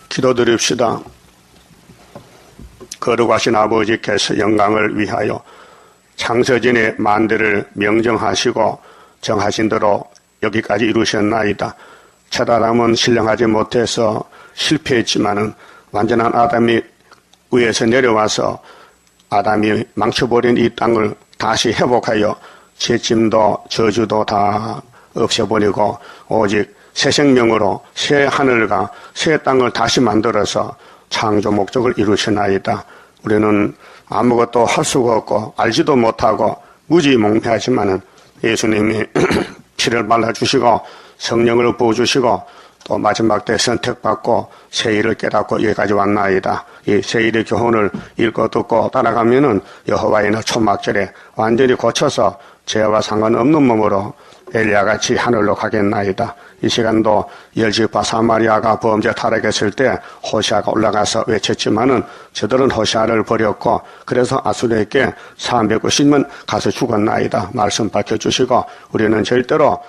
기도드립시다. 거룩하신 아버지께서 영광을 위하여 창세전에 만대를 명정하시고 정하신 대로 여기까지 이루셨나이다. 첫 아담은 신령하지 못해서 실패했지만은 완전한 아담이 위에서 내려와서 아담이 망쳐버린 이 땅을 다시 회복하여 죄짐도 저주도 다 없애버리고 오직 새 생명으로 새 하늘과 새 땅을 다시 만들어서 창조 목적을 이루시나이다. 우리는 아무것도 할 수가 없고 알지도 못하고 무지몽매하지만은 예수님이 피를 발라주시고 성령을 부어주시고 또 마지막 때 선택받고 새 일을 깨닫고 여기까지 왔나이다. 이 새 일의 교훈을 읽고 듣고 따라가면은 여호와의 날 초막절에 완전히 고쳐서 죄와 상관없는 몸으로 엘리야같이 하늘로 가겠나이다. 이 시간도 열지파 사마리아가 범죄 타락했을 때 호시아가 올라가서 외쳤지만은 저들은 호시아를 버렸고 그래서 아수르에게 390년 가서 죽었나이다. 말씀 밝혀주시고 우리는 절대로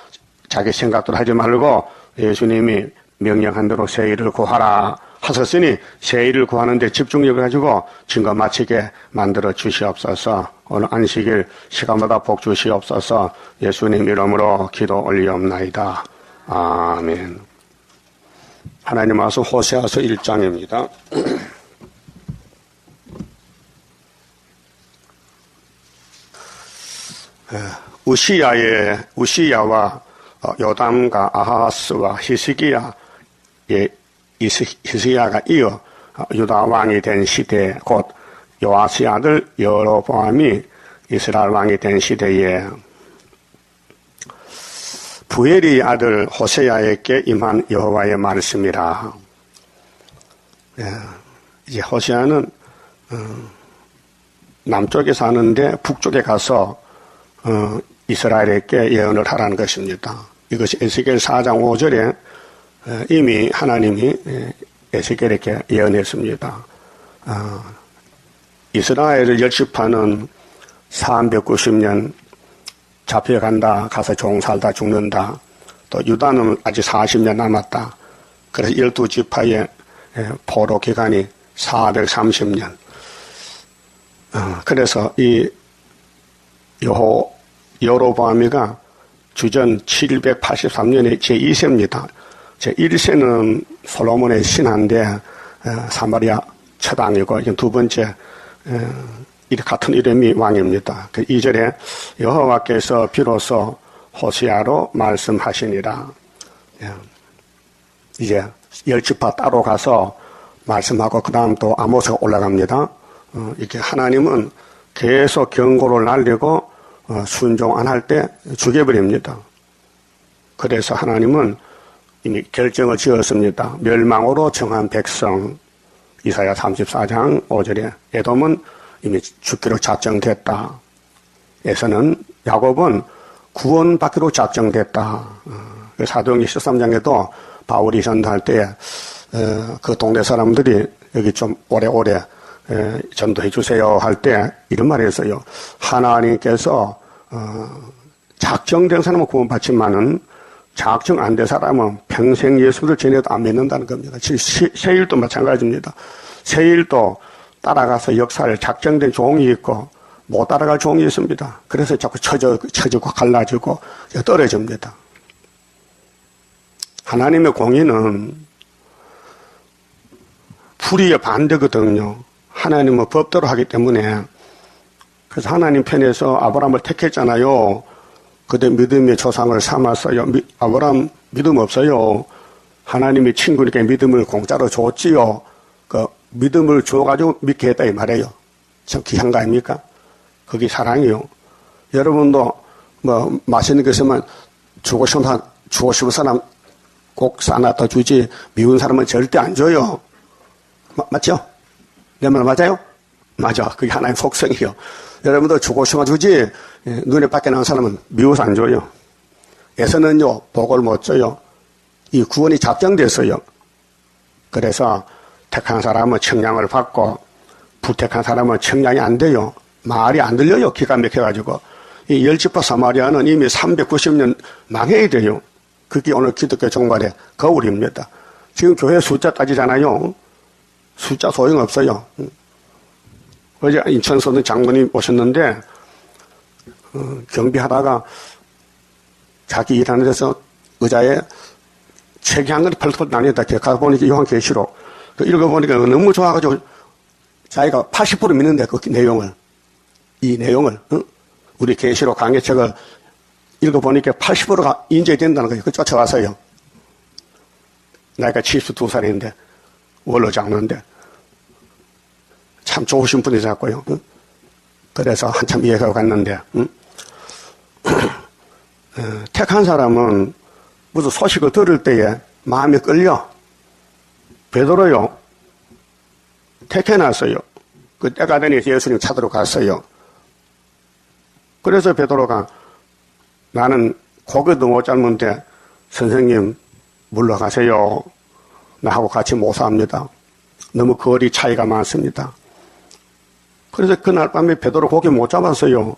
자기 생각도 하지 말고 예수님이 명령한 대로 새 일을 구하라 하셨으니 새 일을 구하는 데 집중력을 가지고 증거 마치게 만들어 주시옵소서. 오늘 안식일 시간마다 복 주시옵소서. 예수님 이름으로 기도 올리옵나이다. 아멘. 하나님 말씀 호세아서 1장입니다. 우시야와 요담과 아하스와 히스기야의 히스기야가 이어 유다 왕이 된 시대 곧 요아스의 아들 여로보암이 이스라엘 왕이 된 시대에 부엘이 아들 호세아에게 임한 여호와의 말씀이라. 이제 호세아는 남쪽에 사는데 북쪽에 가서 이스라엘에게 예언을 하라는 것입니다. 이것이 에스겔 4장 5절에 이미 하나님이 에스겔에게 예언했습니다. 이스라엘을 열집하는 390년 잡혀간다, 가서 종살다 죽는다. 또 유다는 아직 40년 남았다. 그래서 12지파의 포로 기간이 430년. 그래서 이 여로보암이가 주전 783년의 제2세입니다. 제1세는 솔로몬의 신한데 사마리아 첫 왕이고 두 번째 같은 이름이 왕입니다. 그 2절에 여호와께서 비로소 호시아로 말씀하시니라. 이제 10지파 따로 가서 말씀하고 그 다음 또 아모스가 올라갑니다. 이렇게 하나님은 계속 경고를 날리고 순종 안 할 때 죽여버립니다. 그래서 하나님은 이미 결정을 지었습니다. 멸망으로 정한 백성, 이사야 34장 5절에 에돔은 이미 죽기로 작정됐다. 에서는 야곱은 구원받기로 작정됐다. 사도행전 13장에도 바울이 전도할 때 그 동네 사람들이 여기 좀 오래오래 전도해 주세요 할 때 이런 말을 했어요. 하나님께서 작정된 사람은 구원받지만은 작정 안 된 사람은 평생 예수를 전해도 안 믿는다는 겁니다. 세일도 마찬가지입니다. 세일도 따라가서 역사를 작정된 종이 있고 못 따라갈 종이 있습니다. 그래서 자꾸 처지고 갈라지고 떨어집니다. 하나님의 공의는 불의의 반대거든요. 하나님은 법대로 하기 때문에. 그래서 하나님 편에서 아브라함을 택했잖아요. 그때 믿음의 조상을 삼았어요. 아브라함 믿음 없어요. 하나님이 친구니까 믿음을 공짜로 줬지요. 그 믿음을 줘가지고 믿게 했다 이 말이에요. 참 귀한 거 아닙니까? 그게 사랑이요. 여러분도 뭐 맛있는 거 있으면 주고 싶은 사람 꼭 싸놨다 주지 미운 사람은 절대 안 줘요. 맞죠? 내 말 맞아요? 맞아. 그게 하나의 속성이요. 여러분도 주고 싶어 주지 눈에 밖에 나온 사람은 미워서 안 줘요. 에서는요 복을 못 줘요. 이 구원이 작정됐어요. 그래서 택한 사람은 청량을 받고 불택한 사람은 청량이 안 돼요. 말이 안 들려요. 기가 막혀가지고. 이 10지파 사마리아는 이미 390년 망해야 돼요. 그게 오늘 기독교 종말의 거울입니다. 지금 교회 숫자 따지잖아요. 숫자 소용없어요. 어제 인천에서 장로님 오셨는데 경비하다가 자기 일하는 데서 의자에 책이 한 권이 펄펄 나뉘었다. 가서 보니까 요한계시록. 읽어보니까 너무 좋아가지고 자기가 80% 믿는데 그 내용을. 이 내용을. 우리 계시록 강해책을 읽어보니까 80%가 인정된다는 거예요. 그 쫓아와서요. 나이가 72살인데 원로 장로인데 참 좋으신 분이셨고요. 그래서 한참 이해가 갔는데 택한 사람은 무슨 소식을 들을 때에 마음이 끌려. 베드로요. 택해놨어요. 그 때가 되니 예수님 찾으러 갔어요. 그래서 베드로가 나는 고개도 못 잡는데 선생님 물러가세요. 나하고 같이 모사합니다. 너무 거리 차이가 많습니다. 그래서 그날 밤에 베드로 고개 못 잡았어요.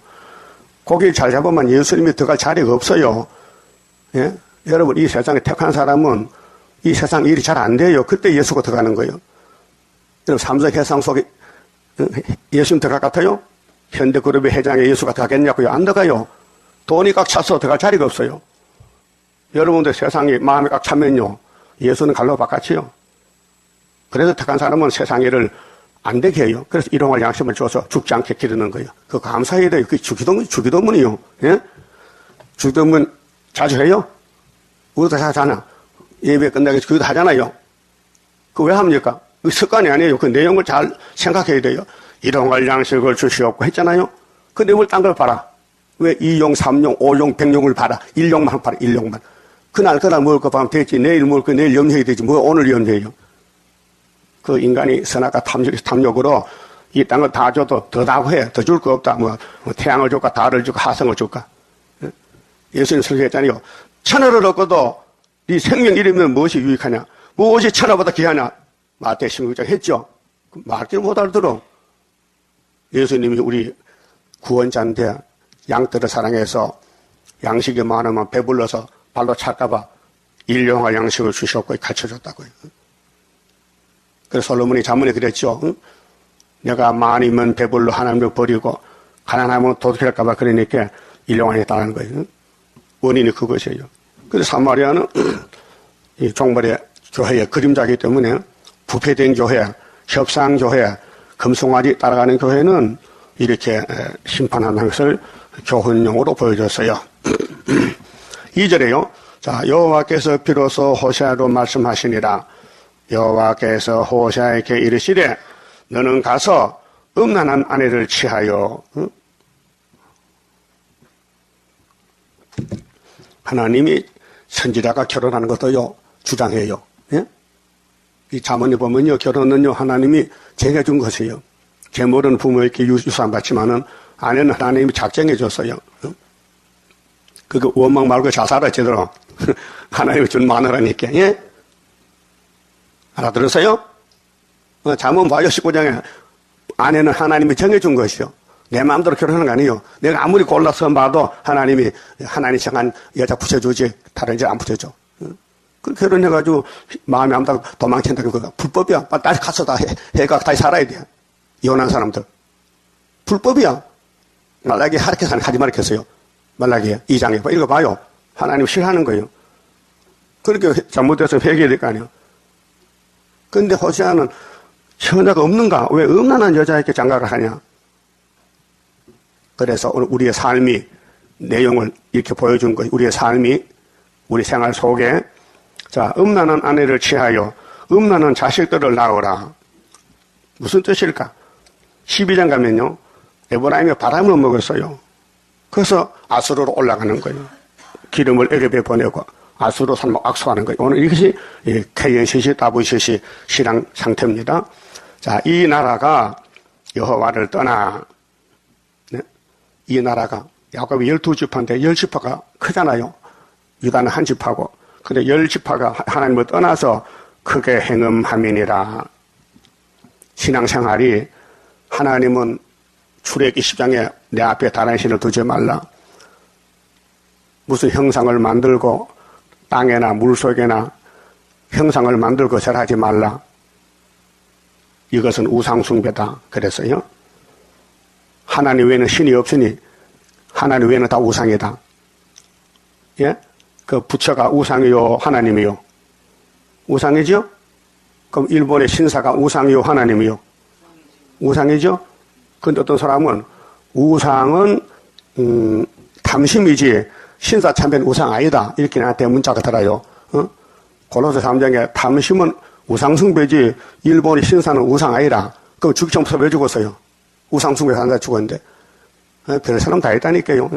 고기 잘 잡으면 예수님이 들어갈 자리가 없어요. 예? 여러분, 이 세상에 택한 사람은 이 세상 일이 잘 안 돼요. 그때 예수가 들어가는 거예요. 여러분, 삼성 해상 속에 예수님 들어갈 것 같아요? 현대그룹의 회장에 예수가 들어가겠냐고요? 안 들어가요. 돈이 꽉 차서 들어갈 자리가 없어요. 여러분들 세상에 마음이 꽉 차면요. 예수는 갈로 바깥이요. 그래서 택한 사람은 세상 일을 안 되게 해요. 그래서 일용할 양심을 줘서 죽지 않게 기르는 거예요. 그거 감사해야 돼요. 그게 주기도문이요. 예? 주기도문 자주 해요? 우리도 다 하잖아. 예배 끝나기 주기도 하잖아요. 그거 왜 합니까? 그 습관이 아니에요. 그 내용을 잘 생각해야 돼요. 일용할 양식을 주시옵고 했잖아요. 그 내용을 딴 걸 봐라. 왜 2용, 3용, 5용, 100용을 봐라. 1용만 봐라. 1용만. 그날 먹을 거 보면 됐지. 내일 먹을 거 내일 염려해야 되지. 뭐 오늘 염려해요. 그 인간이 선악과 탐욕으로 이 땅을 다 줘도 더 다고 해. 더 줄 거 없다. 뭐 태양을 줄까 달을 줄까 하성을 줄까. 예수님 설교했잖아요. 천하를 얻고도 네 생명 잃으면 무엇이 유익하냐. 무엇이 천하보다 귀하냐. 마태 16장 했죠. 말귀를 못 알아들어. 예수님이 우리 구원자인데 양떼를 사랑해서 양식이 많으면 배불러서 발로 찰까봐 일용할 양식을 주셨고 가르쳐줬다고요. 그래서 솔로몬이 자문에 그랬죠. 응? 내가 많이면 배불러 하나님을 버리고 가난하면 도둑할까봐 그러니까 일용하겠다는 거예요. 응? 원인이 그것이에요. 그래서 사마리아는 이 종말의 교회의 그림자이기 때문에 부패된 교회, 협상교회, 금송아지 따라가는 교회는 이렇게 심판하는 것을 교훈용으로 보여줬어요. 2절에요. 자, 여호와께서 비로소 호세아로 말씀하시니라. 여호와께서 호세아에게 이르시되 너는 가서 음란한 아내를 취하여. 하나님이 선지자가 결혼하는 것도요 주장해요. 예? 이 자문에 보면요 결혼은요 하나님이 정해준 것이에요. 계물은 부모에게 유산 받지만은 아내는 하나님이 작정해 줬어요. 그거 원망 말고 잘 살아 제대로. 하나님이 준 마누라니까. 예? 알아들었어요? 잠언 봐요 19장에 아내는 하나님이 정해준 것이요. 내 마음대로 결혼하는 거 아니에요. 내가 아무리 골라서 봐도 하나님이 정한 여자 붙여주지 다른 여자 안 붙여줘. 그 결혼해가지고 마음이 안 닿고 도망친다는 거가 불법이야. 다시 가서 다 해가 다시 살아야 돼. 이혼한 사람들. 불법이야. 말라기 하지 말겠어요. 말라기 2장에 읽어봐요. 하나님 싫어하는 거예요. 그렇게 잘못해서 회개해야 될 거 아니에요. 근데 호세아는 처자가 없는가? 왜 음란한 여자에게 장가를 하냐? 그래서 오늘 우리의 삶이 내용을 이렇게 보여준 거예요. 우리의 삶이 우리 생활 속에 자 음란한 아내를 취하여 음란한 자식들을 낳으라. 무슨 뜻일까? 12장 가면요. 에브라임이 바람을 먹었어요. 그래서 아수르로 올라가는 거예요. 기름을 애굽에 보내고 아수르로 살목 악수하는 거예요. 오늘 이것이 KNCC, WCC 신앙 상태입니다. 자, 이 나라가 여호와를 떠나 네? 이 나라가 야곱이 12지파인데 10지파가 크잖아요. 유다는 한 지파고 근데 10지파가 하나님을 떠나서 크게 행음함이니라. 신앙생활이 하나님은 출애굽기 10장에 내 앞에 다른 신을 두지 말라. 무슨 형상을 만들고 땅에나 물속에나 형상을 만들고 절하지 말라. 이것은 우상숭배다. 그랬어요. 하나님 외에는 신이 없으니 하나님 외에는 다 우상이다. 예? 그 부처가 우상이요, 하나님이요? 우상이죠? 그럼 일본의 신사가 우상이요, 하나님이요? 우상이죠? 근데 어떤 사람은 우상은 탐심이지 신사 참배는 우상 아니다. 이렇게 나한테 문자가 들어요. 고로서 3장에 탐심은 우상숭배지 일본의 신사는 우상 아니라. 그럼 죽기 전부터 왜 죽었어요? 우상숭배 한다 죽었는데. 별 사람 다 있다니까요.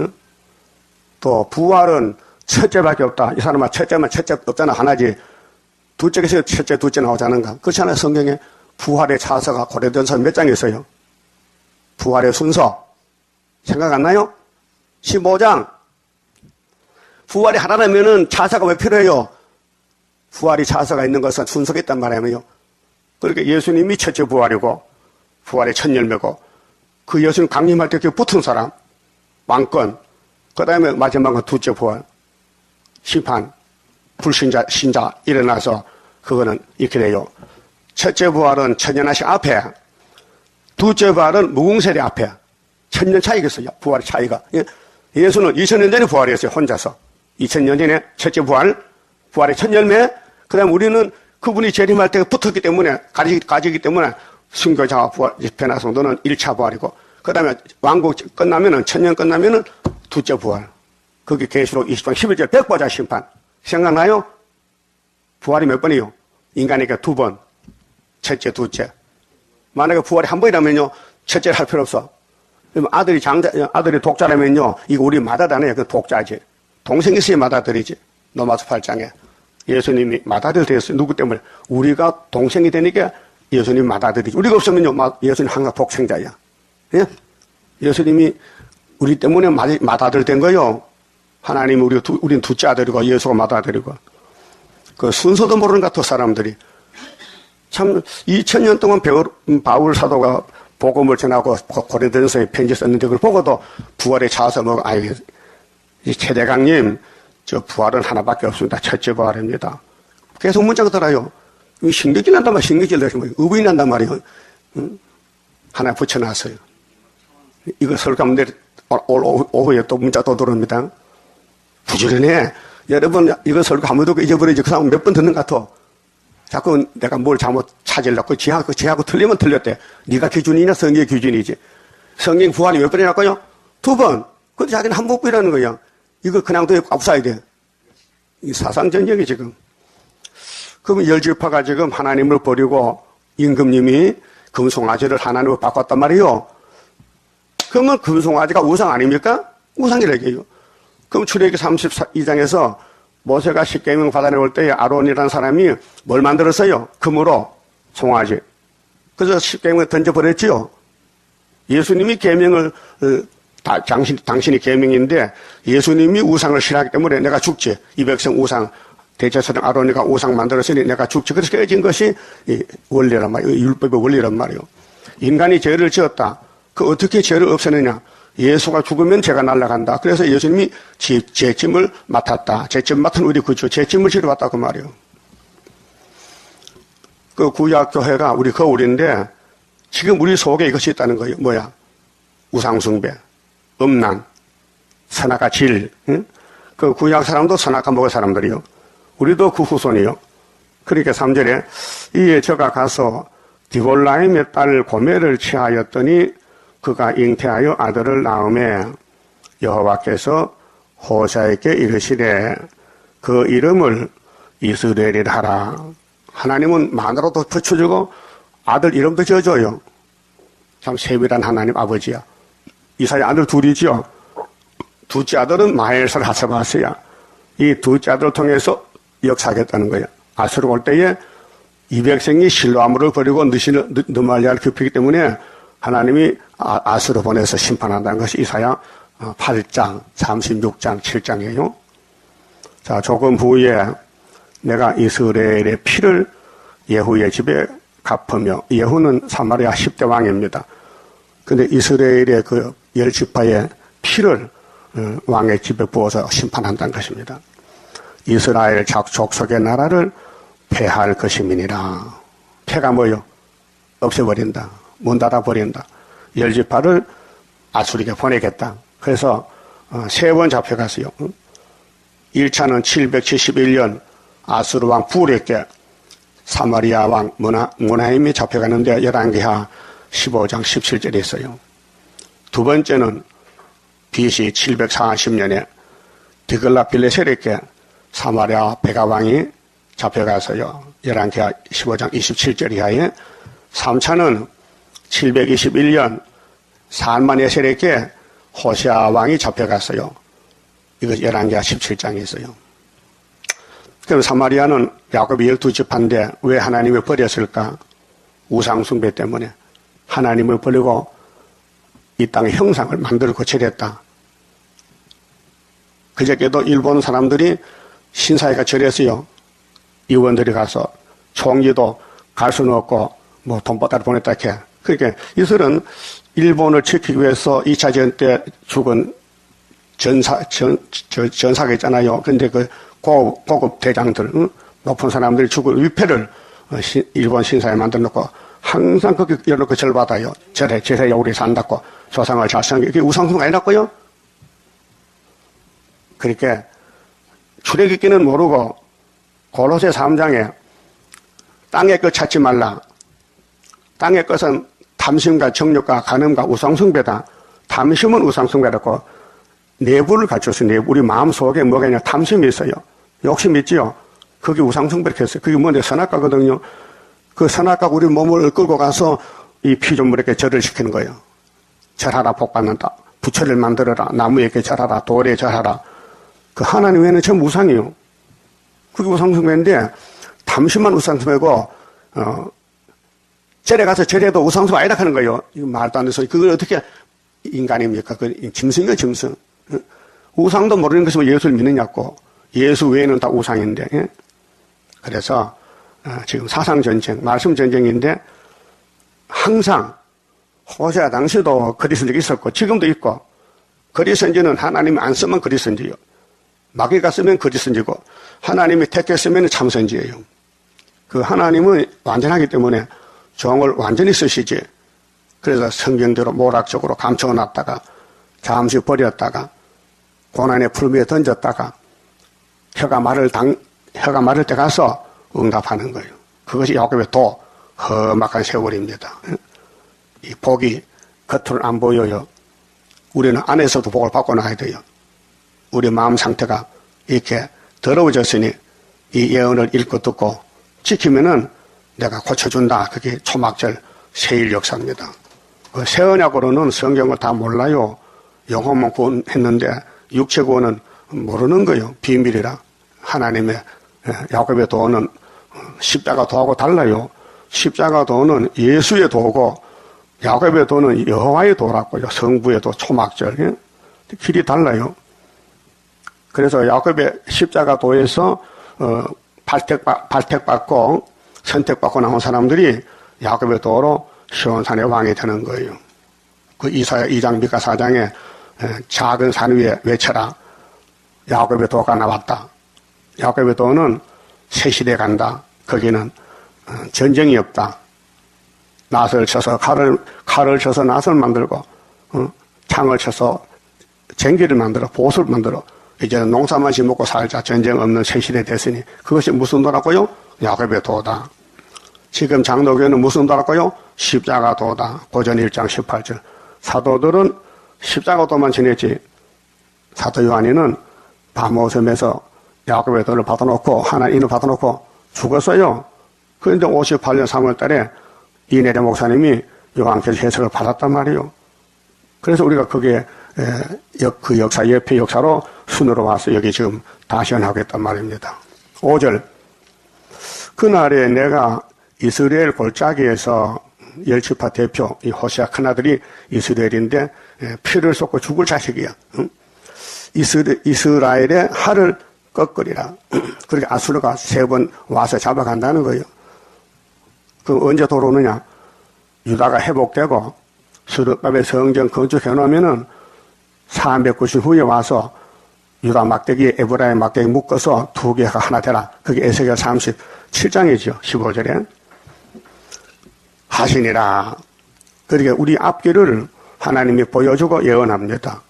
또 부활은 첫째밖에 없다. 이 사람은 첫째 없잖아. 하나지. 둘째에서 첫째, 둘째 나오자는가. 그렇지 않아요? 성경에 부활의 차서가 고려전서 몇 장이 있어요? 부활의 순서. 생각 안 나요? 15장. 부활이 하나라면은 차서가 왜 필요해요? 부활이 차서가 있는 것은 순서가 있단 말이에요. 그러니까 예수님이 첫째 부활이고, 부활의 첫 열매고, 그 예수님 강림할 때 붙은 사람, 왕권, 그 다음에 마지막은 둘째 부활, 심판, 불신자, 신자 일어나서 그거는 이렇게 돼요. 첫째 부활은 천년하신 앞에, 둘째 부활은 무궁세례 앞에, 천년 차이겠어요. 부활의 차이가. 예수는 2000년 전에 부활했어요. 혼자서. 2000년 전에 첫째 부활, 부활의 첫 열매, 그 다음에 우리는 그분이 재림할 때 붙었기 때문에, 가지기 때문에 순교자와 부활, 집회나 성도는 1차 부활이고, 그 다음에 왕국 끝나면은, 천년 끝나면은 둘째 부활. 그게 계시록 20장 11절 백보자 심판. 생각나요? 부활이 몇 번이요? 인간에게 2번. 첫째, 둘째. 만약에 부활이 한 번이라면요, 첫째를 할 필요 없어. 아들이 독자라면요, 이거 우리 맏아들이에요. 그 독자지. 동생이 있어야 맏아들이지. 로마서 8장에. 예수님이 맏아들 되었어요. 누구 때문에? 우리가 동생이 되니까 예수님 맏아들이지. 우리가 없으면요, 예수님 항상 독생자야. 예? 예수님이 우리 때문에 맏아들 된 거요. 하나님이 우린 둘째 아들이고 예수가 맏아들이고. 그 순서도 모르는 것 같아, 사람들이. 참, 2000년 동안 바울 사도가 복음을 전하고 고린도전서에 편지 썼는데 그걸 보고도 부활에 차서 이 최대강님, 저 부활은 하나밖에 없습니다. 첫째 부활입니다. 계속 문자가 들어요. 신경질 난단 말이에요. 신경질 내시면 의부인 난단 말이에요. 하나 붙여놨어요. 이거 설교하면 내일 오후에 또 문자 또 들어옵니다. 부지런해. 여러분, 이거 설교 한 번도 잊어버리지. 그 사람 몇 번 듣는 것 같아. 자꾸 내가 뭘 잘못 찾으려고, 지하고 틀리면 틀렸대. 네가 기준이냐, 성경의 기준이지. 성경 부활이 몇 번이라고요? 2번. 근데 자기는 한 번뿐이라는 거야. 이거 그냥 또 없어야 돼. 이 사상전쟁이 지금. 그러면 열지파가 지금 하나님을 버리고 임금님이 금송아지를 하나님으로 바꿨단 말이에요. 그러면 금송아지가 우상 아닙니까? 우상이라고요. 그럼 출애굽기 32장에서 모세가 십계명 받아내올 때 아론이라는 사람이 뭘 만들었어요? 금으로 송아지. 그래서 십계명을 던져버렸지요. 예수님이 계명을 당신이 계명인데 예수님이 우상을 싫어하기 때문에 내가 죽지. 이 백성 우상 대제사장 아론이가 우상 만들었으니 내가 죽지. 그래서 깨진 것이 이 원리란 말이에요. 율법의 원리란 말이에요. 인간이 죄를 지었다. 그 어떻게 죄를 없애느냐? 예수가 죽으면 죄가 날아간다. 그래서 예수님이 죄짐을 맡았다. 죄짐 맡은 우리 그죠. 죄짐을 지러 왔다 그 말이에요. 그 구약교회가 우리 거울인데 지금 우리 속에 이것이 있다는 거예요. 뭐야? 우상숭배, 음란, 선악과 질. 응? 그 구약 사람도 선악과 먹을 사람들이요. 우리도 그 후손이요. 그러니까 3절에 이에 저가 가서 디볼라임의 딸 고멜을 취하였더니 그가 잉태하여 아들을 낳음에 여호와께서 호사에게 이르시되 그 이름을 이스라엘이라 하라. 하나님은 마누라도 붙여주고 아들 이름도 지어줘요. 참 세밀한 하나님 아버지야. 이사의 아들 둘이죠. 둘째 아들은 마엘살 하사바스야. 이 둘째 아들을 통해서 역사하겠다는 거야. 아수르 올 때에 이 백성이 실로아물을 버리고 느말리아를 굽히기 때문에 하나님이 아수르 보내서 심판한다는 것이 이사야 8장, 36장, 7장이에요. 자, 조금 후에 내가 이스라엘의 피를 예후의 집에 갚으며, 예후는 사마리아 10대 왕입니다. 근데 이스라엘의 그 10지파의 피를 왕의 집에 부어서 심판한다는 것입니다. 이스라엘 족속의 나라를 폐할 것임이니라. 폐가 뭐요? 없애버린다. 문 닫아버린다. 열지파를 아수르에게 보내겠다. 그래서 3번 잡혀갔어요. 1차는 771년 아수르 왕 부렉에게 사마리아 왕 무나임이 잡혀가는데 11기하 15장 17절에 있어요. 두 번째는 BC 740년에 디글라빌레셀에게 사마리아 베가 왕이 잡혀가서요. 11기하 15장 27절 이하에 3차는 721년 살마네셀에게 호세아 왕이 잡혀갔어요. 이거 11기하 17장에 있어요. 그럼 사마리아는 야곱이 12지파인데 왜 하나님을 버렸을까? 우상숭배 때문에. 하나님을 버리고 이 땅의 형상을 만들어 고칠했다. 그저께도 일본 사람들이 신사위가 절했어요. 의원들이 가서 총리도 갈 수는 없고 뭐 돈보따리 보냈다 이렇게. 그러니까 이슬은 일본을 지키기 위해서 2차 대전 때 죽은 전사가 있잖아요. 근데 그 고급 대장들, 높은 사람들이 죽을 위패를 일본 신사에 만들어 놓고 항상 거기 열놓고 절 받아요. 제사에 오래 산다고 조상을 잘 섬기고 그게 우상숭 아니라고요? 그렇게 출애굽기는 모르고 고로새 3장에 땅의 것 찾지 말라. 땅의 것은 탐심과 정욕과 간음과 우상숭배다. 탐심은 우상숭배라고 내부를 갖췄어요. 내부. 우리 마음속에 뭐가 있냐. 탐심이 있어요. 욕심이 있지요. 그게 우상숭배를 했어요. 그게 뭔데 선악과거든요. 그 선악과 우리 몸을 끌고 가서 이 피조물에게 절을 시키는 거예요. 절하라 복받는다. 부처를 만들어라. 나무에게 절하라. 돌에 절하라. 그 하나님 외에는 전부 우상이에요. 그게 우상숭배인데 탐심만 우상숭배고 절에 가서 절해도 우상숭배 아니라 하는 거예요. 이거 말도 안 돼서 그걸 어떻게 인간입니까? 그 짐승이에요, 짐승. 우상도 모르는 것이 뭐 예수를 믿느냐고. 예수 외에는 다 우상인데. 예? 그래서 지금 사상전쟁, 말씀전쟁인데 항상 호세아 당시도 거리선지가 있었고 지금도 있고 거리선지는 하나님이 안 쓰면 거리선지요. 마귀가 쓰면 거리선지고 하나님이 택했으면 참선지예요. 그 하나님은 완전하기 때문에 종을 완전히 쓰시지. 그래서 성경대로 모락적으로 감춰놨다가 잠시 버렸다가 고난의 풀무에 던졌다가 혀가 마를 때 가서 응답하는 거예요. 그것이 야곱의 험악한 세월입니다. 이 복이 겉으로는 안 보여요. 우리는 안에서도 복을 받고 나야 돼요. 우리 마음 상태가 이렇게 더러워졌으니 이 예언을 읽고 듣고 지키면은 내가 고쳐준다. 그게 초막절 세일 역사입니다. 그 새 언약으로는 성경을 다 몰라요. 영혼만 구원했는데 육체 구원은 모르는 거예요. 비밀이라. 하나님의 야곱의 도는 십자가 도하고 달라요. 십자가 도는 예수의 도고 야곱의 도는 여호와의 도라고요. 성부의 도, 초막절. 길이 달라요. 그래서 야곱의 십자가 도에서 발택받고 선택받고 나온 사람들이 야곱의 도로 시온산의 왕이 되는 거예요. 그 이사야 2장 미가 4장에 작은 산 위에 외쳐라. 야곱의 도가 나왔다. 야곱의 도는 새 시대에 간다. 거기는 전쟁이 없다. 낫을 쳐서 칼을 쳐서 낫을 만들고 창을 쳐서 쟁기를 만들어 보수를 만들어 이제는 농사만 짓먹고 살자. 전쟁 없는 새 시대 됐으니 그것이 무슨 도라고요? 야곱의 도다. 지금 장로교는 무슨 도라고요? 십자가 도다. 고전 1장 18절. 사도들은 십자가 도만 지냈지. 사도 요한이는 바모섬에서 야곱의 도를 받아놓고 하나님을 받아놓고 죽었어요. 그런데 58년 3월 달에 이내려 목사님이 요한께서 해석을 받았단 말이에요. 그래서 우리가 그게 그 역사 옆에 역사로 순으로 와서 여기 지금 다시연하고 있단 말입니다. 5절. 그날에 내가 이스라엘 골짜기에서 열지파 대표 이 호세아 큰아들이 이스라엘인데 피를 쏟고 죽을 자식이야. 이스라엘의 할을 꺾으리라. 그렇게 아수르가 3번 와서 잡아간다는 거예요. 그 언제 돌아오느냐? 유다가 회복되고 수르바벨 성전 건축해 놓으면은 390 후에 와서 유다 막대기에 에브라임 막대기 묶어서 두 개가 하나 되라. 그게 에스겔 37장이죠. 15절에. 하시니라. 그러니까 우리 앞길을 하나님이 보여주고 예언합니다.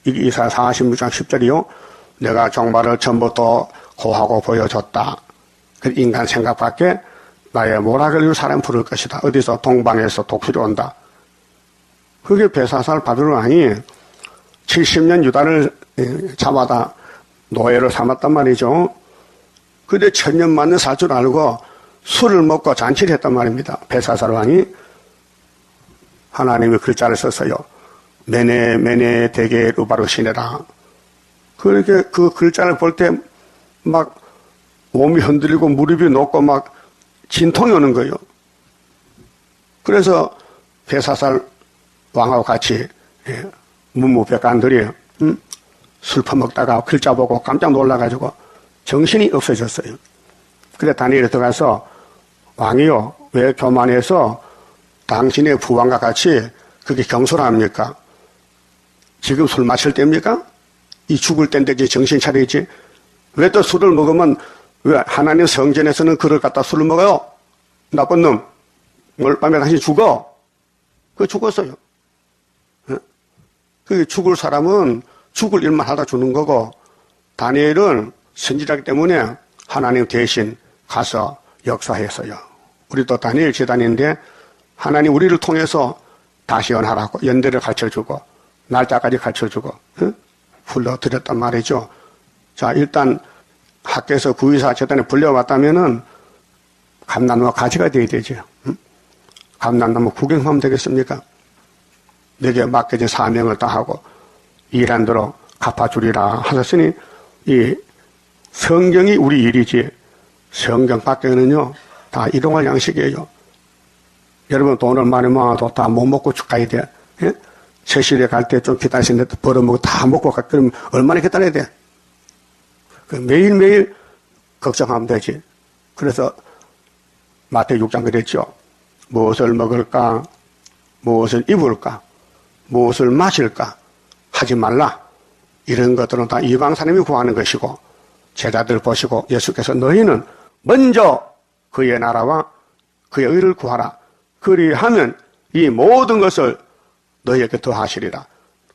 이게 이사야 46장 10절이요. 내가 종말을 전부터 고하고 보여줬다. 그 인간 생각 밖에 나의 모락을 이룰 사람 부를 것이다. 어디서 동방에서 독수리 온다. 그게 벨사살 바벨론 왕이 70년 유다를 잡아다 노예로 삼았단 말이죠. 근데 1000년 만에 살 줄 알고 술을 먹고 잔치를 했단 말입니다. 벨사살 왕이. 하나님의 글자를 썼어요. 메네 대게 루바로 시내라. 그렇게 그 글자를 볼 때 막 몸이 흔들리고 무릎이 높고 막 진통이 오는 거예요. 그래서 벨사살 왕하고 같이 문무백관들이 술 퍼먹다가 글자 보고 깜짝 놀라가지고 정신이 없어졌어요. 그래 다니엘이 들어가서 왕이요, 왜 교만해서 당신의 부왕과 같이 그렇게 경솔을 합니까? 지금 술 마실 때입니까? 이 죽을 때인데 이제 정신 차리지. 왜 또 술을 먹으면 왜 하나님 성전에서는 그걸 갖다 술을 먹어요? 나쁜 놈. 오늘 밤에 다시 죽어. 그 죽었어요. 그 죽을 사람은 죽을 일만 하다 죽는 거고, 다니엘은 선지자이기 때문에 하나님 대신 가서 역사했어요. 우리도 다니엘 제단인데 하나님 우리를 통해서 다시 연하라고 연대를 가르쳐주고 날짜까지 가르쳐주고 불러드렸단 말이죠. 자, 일단 학교에서 구의사 재단에 불려왔다면은 감람나무 가지가 돼야 되죠. 감람나무 구경하면 되겠습니까? 내게 맡겨진 사명을 다하고 일한 대로 갚아주리라 하셨으니 이 성경이 우리 일이지 성경 밖에는요 다 이동할 양식이에요. 여러분 돈을 많이 모아도 다 못 먹고 가야 돼. 예? 세실에 갈 때 좀 기다리시는데 벌어먹고 다 먹고 가. 그럼 얼마나 기다려야 돼? 그 매일매일 걱정하면 되지. 그래서 마태복음 6장 그랬죠. 무엇을 먹을까? 무엇을 입을까? 무엇을 마실까? 하지 말라. 이런 것들은 다 이방사님이 구하는 것이고 제자들 보시고 예수께서 너희는 먼저 그의 나라와 그의 의를 구하라. 그리하면 이 모든 것을 너희에게 더하시리라.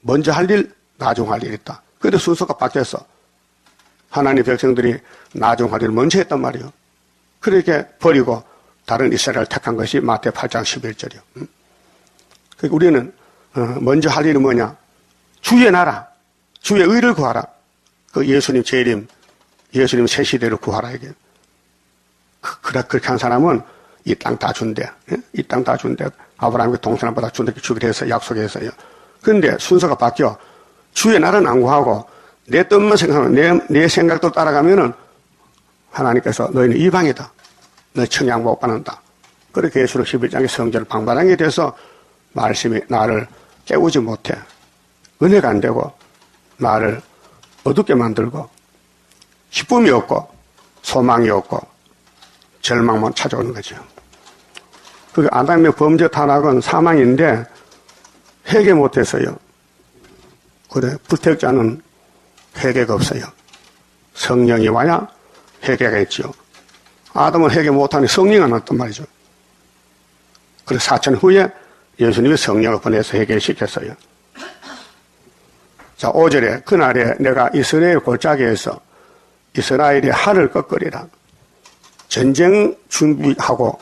먼저 할 일, 나중 할 일 있다. 그런데 순서가 바뀌었어. 하나님 백성들이 나중 할 일을 먼저 했단 말이에요. 그렇게 버리고 다른 이스라엘을 택한 것이 마태 8장 11절이요. 그러니까 우리는 먼저 할 일은 뭐냐? 주의 나라, 주의 의를 구하라. 그 예수님 재림, 예수님 새 시대를 구하라 이게. 그렇게 한 사람은 이 땅 다 준대. 이 땅 다 준대. 아브라함의 동생보다 준대 주기로 해서 약속했어요. 그런데 순서가 바뀌어. 주의 나라는 안 구하고 내 뜻만 생각하면 내 생각도 따라가면은 하나님께서 너희는 이방이다. 너희 청양 못 받는다. 그렇게 예수로 11장의 성전을 방관하게 돼서 말씀이 나를 깨우지 못해. 은혜가 안 되고 나를 어둡게 만들고 기쁨이 없고 소망이 없고 절망만 찾아오는 거죠. 그 아담의 범죄 타락은 사망인데 회개 못했어요. 그래 불택자는 회개가 없어요. 성령이 와야 회개가 있죠. 아담은 회개 못하니 성령이 안 왔단 말이죠. 그래서 4000 후에 예수님이 성령을 보내서 회개를 시켰어요. 자, 5절에 그날에 내가 이스라엘 골짜기에서 이스라엘의 할을 꺾으리라. 전쟁 준비하고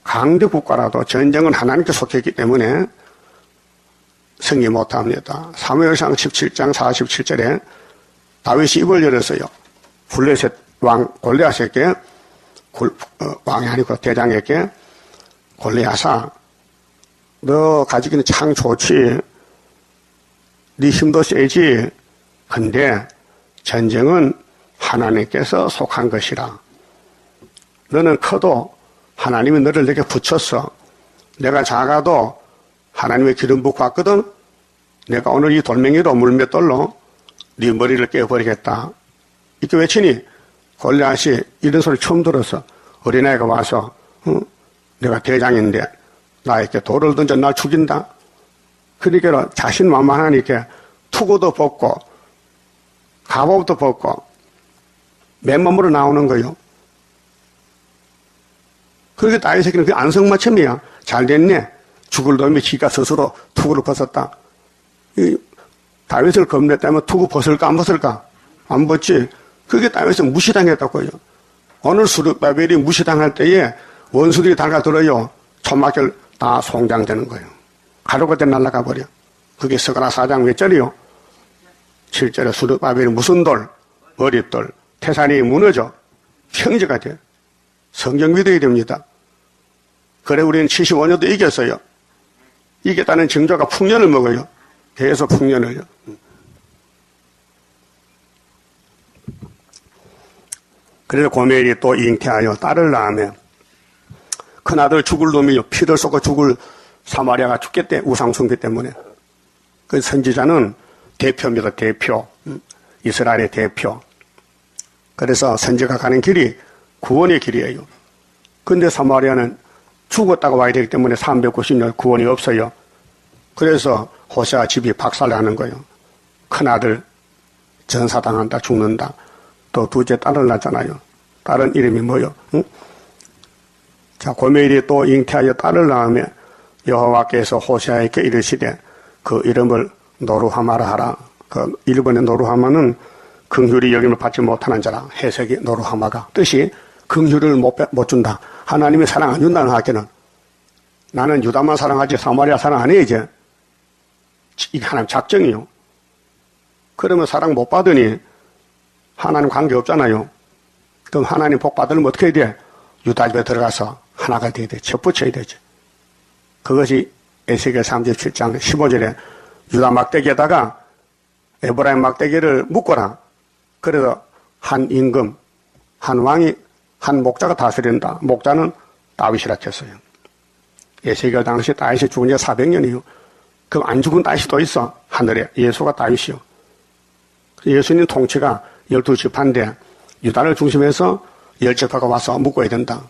강대 국가라도 전쟁은 하나님께 속했기 때문에 승리 못합니다. 사무엘상 17장 47절에 다윗이 입을 열었어요. 블레셋 왕 골리앗에게 왕이 아니고 대장에게 골리앗아 너 가지기는 참 좋지. 네 힘도 세지. 근데 전쟁은 하나님께서 속한 것이라. 너는 커도 하나님이 너를 내게 붙였어. 내가 작아도 하나님의 기름 붓고 왔거든. 내가 오늘 이 돌멩이로 물맷돌로 네 머리를 깨버리겠다. 이렇게 외치니 골리앗이 이런 소리 처음 들어서 어린아이가 와서 내가 대장인데 나에게 돌을 던져 날 죽인다. 그러니까 자신만만하니까 투구도 벗고 갑옷도 벗고 맨몸으로 나오는 거요. 그렇게 다윗에게는 그 안성맞춤이야. 잘 됐네. 죽을 놈이 지가 스스로 투구를 벗었다. 다윗을 겁냈다면 투구 벗을까 안 벗을까? 안 벗지. 그게 다윗은 무시당했다고요. 오늘 수르바벨이 무시당할 때에 원수들이 달가들어요. 천막을 다 송장되는 거예요. 가루가 돼 날아가 버려. 그게 스가랴 4장 몇 절이요? 7절에 수르바벨이 무슨 돌? 머릿돌. 태산이 무너져. 평지가 돼. 성경 믿어야 됩니다. 그래 우리는 75년도 이겼어요. 이겼다는 징조가 풍년을 먹어요. 계속 풍년을요. 그래서 고멜이 또 잉태하여 딸을 낳으며 큰아들 죽을 놈이요. 피를 쏟고 죽을 사마리아가 죽겠대. 우상숭배 때문에. 그 선지자는 대표입니다. 대표. 이스라엘의 대표. 그래서 선지가 가는 길이 구원의 길이에요. 근데 사마리아는 죽었다가 와야 되기 때문에 390년 구원이 없어요. 그래서 호세아 집이 박살나는 거예요. 큰아들 전사당한다, 죽는다. 또 둘째 딸을 낳잖아요. 딸은 이름이 뭐요? 응? 자, 고멜이 또 잉태하여 딸을 낳으며 여호와께서 호세아에게 이르시되 그 이름을 노루하마라 하라. 그 일본의 노루하마는 긍휼이 여김을 받지 못하는 자라. 해석이 노루하마가 뜻이 긍휼을 못 준다. 하나님이 사랑 안 준다는 학교는 나는 유다만 사랑하지 사마리아 사랑 안 해 이제. 이게 하나님 작정이요. 그러면 사랑 못 받으니 하나님 관계 없잖아요. 그럼 하나님 복 받으면 어떻게 해야 돼? 유다 집에 들어가서 하나가 돼야 돼. 접붙여야 되지. 그것이 에스겔 37장 15절에 유다 막대기에다가 에브라임 막대기를 묶어라. 그래서 한 임금, 한 왕이, 한 목자가 다스린다. 목자는 다윗이라 했어요. 에스겔 당시 다윗이 죽은 지 400년이요. 그럼 안 죽은 다윗이 또 있어. 하늘에. 예수가 다윗이요. 예수님 통치가 12지파인데 유다를 중심해서 10지파가 와서 묶어야 된다.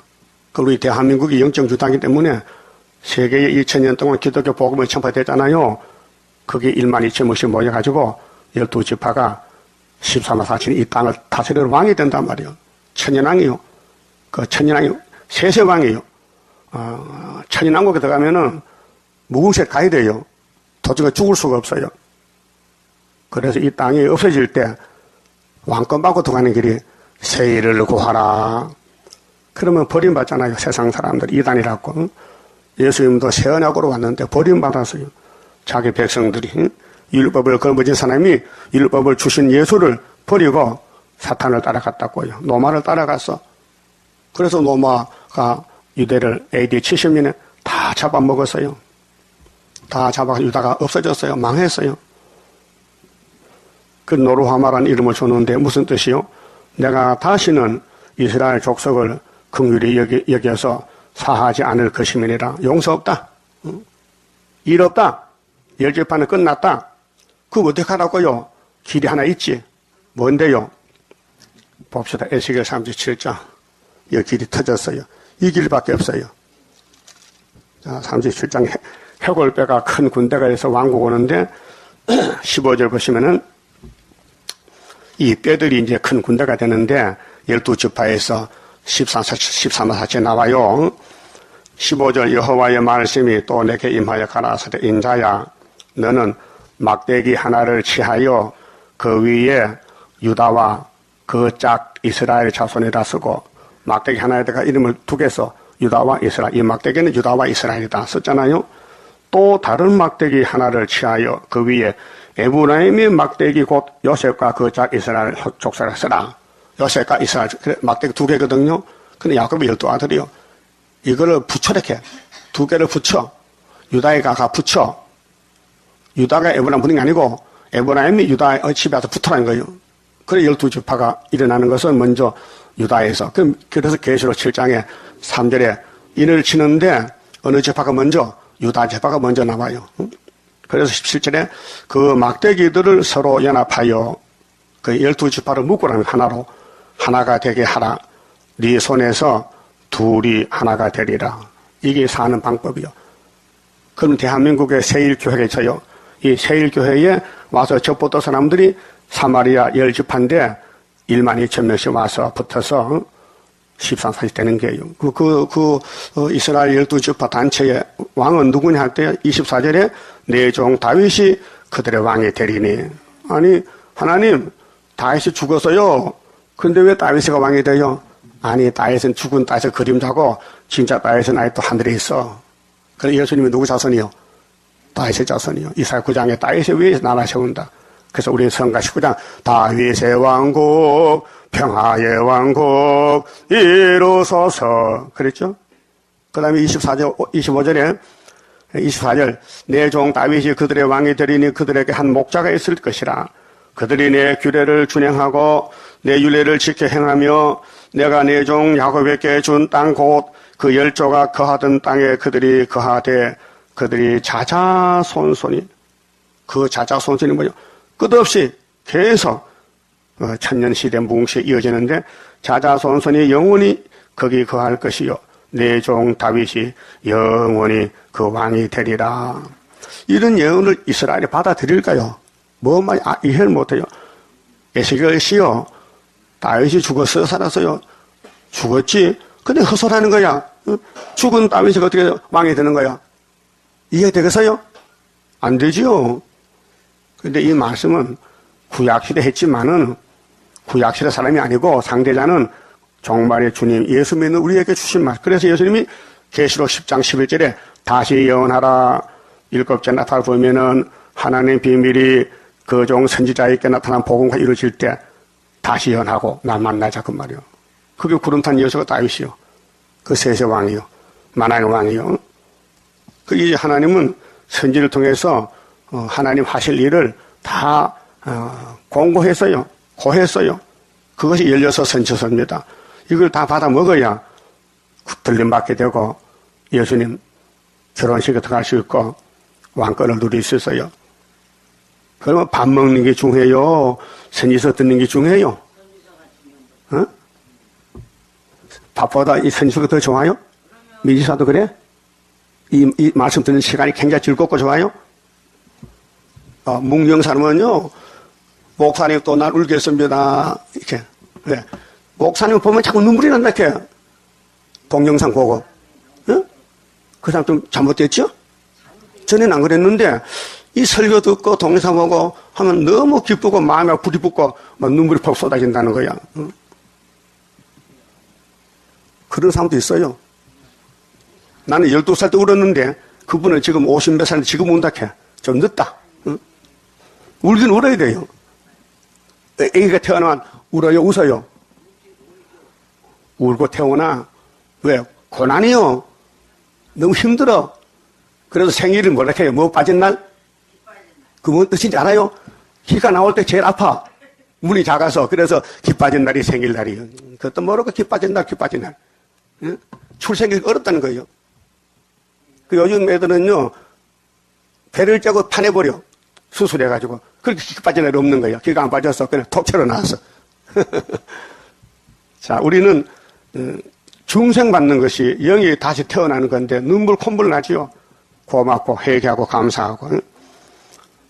그리고 이 대한민국이 영적 유다이기 때문에 세계에 2000년 동안 기독교 복음을 전파됐잖아요. 그게 1만 2천 명씩 모여가지고 12지파가 14만 4천이 이 땅을 다스리는 왕이 된단 말이에요. 천년왕이요. 그 천년왕이 세세왕이에요. 천년왕국에 들어가면은 무궁색 가야 돼요. 도중에 죽을 수가 없어요. 그래서 이 땅이 없어질 때 왕권 받고 들어가는 길이 세일을 구하라. 그러면 버림받잖아요. 세상 사람들 이단이라고. 예수님도 새 언약으로 왔는데 버림받았어요. 자기 백성들이 율법을 거머쥔 사람이 율법을 주신 예수를 버리고 사탄을 따라갔다고요. 노마를 따라갔어. 그래서 노마가 유대를 AD 70년에 다 잡아먹었어요. 다 잡아서 유다가 없어졌어요. 망했어요. 그 노루하마라는 이름을 줬는데 무슨 뜻이요? 내가 다시는 이스라엘 족속을 긍휼히 여겨서 사하지 않을 것임이니라. 용서 없다. 일 없다. 열집파는 끝났다. 그거 어떻게 하라고요? 길이 하나 있지. 뭔데요? 봅시다. 에스겔 37장. 이 길이 터졌어요. 이 길밖에 없어요. 자, 37장 해골뼈가 큰 군대가 있어 왕국 오는데 15절 보시면은 이 뼈들이 이제 큰 군대가 되는데 12지파에서 13만 4천 나와요. 15절 여호와의 말씀이 또 내게 임하여 가라사대 인자야 너는 막대기 하나를 취하여 그 위에 유다와 그 짝 이스라엘 자손이라 쓰고 막대기 하나에다가 이름을 두 개 써 유다와 이스라엘. 이 막대기는 유다와 이스라엘이다 썼잖아요. 또 다른 막대기 하나를 취하여 그 위에 에브라임의 막대기 곧 요셉과 그 짝 이스라엘 족속을 쓰라. 요셉과 이스라엘 막대기 두 개거든요. 근데 야곱이 12아들이요. 이거를 붙여 이렇게 두 개를 붙여. 유다에 가가 붙여. 유다가 에브라임 붙는 게 아니고 에브라임이 유다의 집에 와서 붙으라는 거예요. 그래 12지파가 일어나는 것은 먼저 유다에서. 그래서 계시록 7장에 3절에 인을 치는데 어느 지파가 먼저? 유다 지파가 먼저 나와요. 그래서 17절에 그 막대기들을 서로 연합하여 그 12지파를 묶으라는 하나로 하나가 되게 하라. 네 손에서 둘이 하나가 되리라. 이게 사는 방법이요. 그럼 대한민국의 세일교회가 있어요. 이 세일교회에 와서 접붙던 사람들이 사마리아 10지파인데 1만 2천 명씩 와서 붙어서 13사지 되는 게요. 이스라엘 12지파 단체의 왕은 누구냐 할 때 24절에 내 종 다윗이 그들의 왕이 되리니. 아니, 하나님, 다윗이 죽었어요. 근데 왜 다윗이가 왕이 돼요? 아니, 다윗은 죽은 다윗의 그림자고, 진짜 다윗은 아직도 하늘에 있어. 그래서 예수님이 누구 자손이요? 다윗의 자손이요. 이사야 9장에 다윗이 왜 나라 세운다. 그래서 우리 성가 19장, 다윗의 왕국, 평화의 왕국, 이루소서. 그랬죠? 그 다음에 25절에, 24절, 내 종 다윗이 그들의 왕이 되리니 그들에게 한 목자가 있을 것이라. 그들이 내 규례를 준행하고 내 율례를 지켜 행하며 내가 내 종 야곱에게 준 땅 곧 그 열조가 거하던 땅에 그들이 거하되 그들이 자자손손이, 그 자자손손이 뭐죠? 끝없이 계속 천년시대 뭉시 이어지는데 자자손손이 영원히 거기 거할 것이요 내 종 다윗이 영원히 그 왕이 되리라. 이런 예언을 이스라엘이 받아들일까요? 이해를 못해요. 에스겔시요, 다윗이 죽었어요, 살았어요? 죽었지. 근데 헛소리하는 거야. 죽은 다윗이 어떻게 왕이 되는 거야? 이해되겠어요? 안 되지요. 근데 이 말씀은 구약시대 했지만은 구약시대 사람이 아니고 상대자는 종말의 주님 예수 믿는 우리에게 주신 말. 그래서 예수님이 계시록 10장 11절에 다시 예언하라. 7째 나타나 보면은 하나님의 비밀이 그 종 선지자에게 나타난 복음과 이루어질 때 다시 예언하고 날 만나자 그 말이요. 그게 구름탄 예수가 다윗이요. 그 셋의 왕이요. 만왕의 왕이요. 이 하나님은 선지를 통해서 하나님 하실 일을 다 공고했어요. 고했어요. 그것이 열려서 선처서입니다. 이걸 다 받아 먹어야 들림받게 되고 예수님 결혼식에 들어갈 수 있고 왕권을 누릴 수 있어요. 그러면 밥 먹는 게 중요해요? 선지서 듣는 게 중요해요? 어? 밥보다 이 선지서가 더 좋아요? 미지사도 그래? 이 말씀 듣는 시간이 굉장히 즐겁고 좋아요? 묵명사람은요, 목사님 또 날 울게 했습니다. 이렇게. 네. 목사님 보면 자꾸 눈물이 난다, 이렇게. 동영상 보고. 어? 그 사람 좀 잘못됐죠? 전에는 안 그랬는데, 이 설교 듣고 동영상 보고 하면 너무 기쁘고 마음에 불이 붙고 막 눈물이 퍽 쏟아진다는 거야. 어? 그런 사람도 있어요. 나는 12살 때 울었는데 그분은 지금 50몇 살인데 지금 운다 해. 좀 늦다. 응? 울긴 울어야 돼요. 애기가 태어나면 울어요, 웃어요? 울고 태어나. 왜? 고난이요. 너무 힘들어. 그래서 생일을 뭐라 해요? 뭐 빠진 날? 그 뭔 뜻인지 알아요? 키가 나올 때 제일 아파. 문이 작아서. 그래서 키 빠진 날이 생일날이에요. 그것도 모르고 키 빠진 날, 키 빠진 날. 응? 출생이 어렵다는 거예요. 그 요즘 애들은요, 배를 짜고 파내버려. 수술해가지고. 그렇게 키 빠진 날이 없는 거예요. 키가 안 빠져서 그냥 톡채로 나왔어. 자, 우리는 중생받는 것이 영이 다시 태어나는 건데 눈물 콧물 나지요. 고맙고 회개하고 감사하고.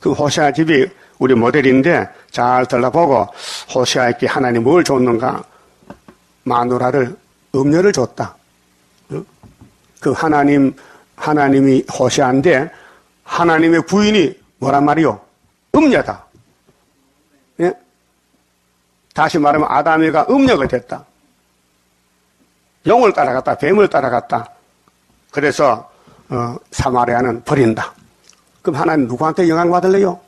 그 호세아 집이 우리 모델인데 잘 들어보고 호세아에게 하나님 뭘 줬는가? 마누라를 음녀를 줬다. 그 하나님이 호세아인데 하나님의 부인이 뭐란 말이요? 음녀다. 예? 다시 말하면 아담이가 음녀가 됐다. 용을 따라갔다. 뱀을 따라갔다. 그래서 사마리아는 버린다. 그럼 하나님 누구한테 영광 받을래요?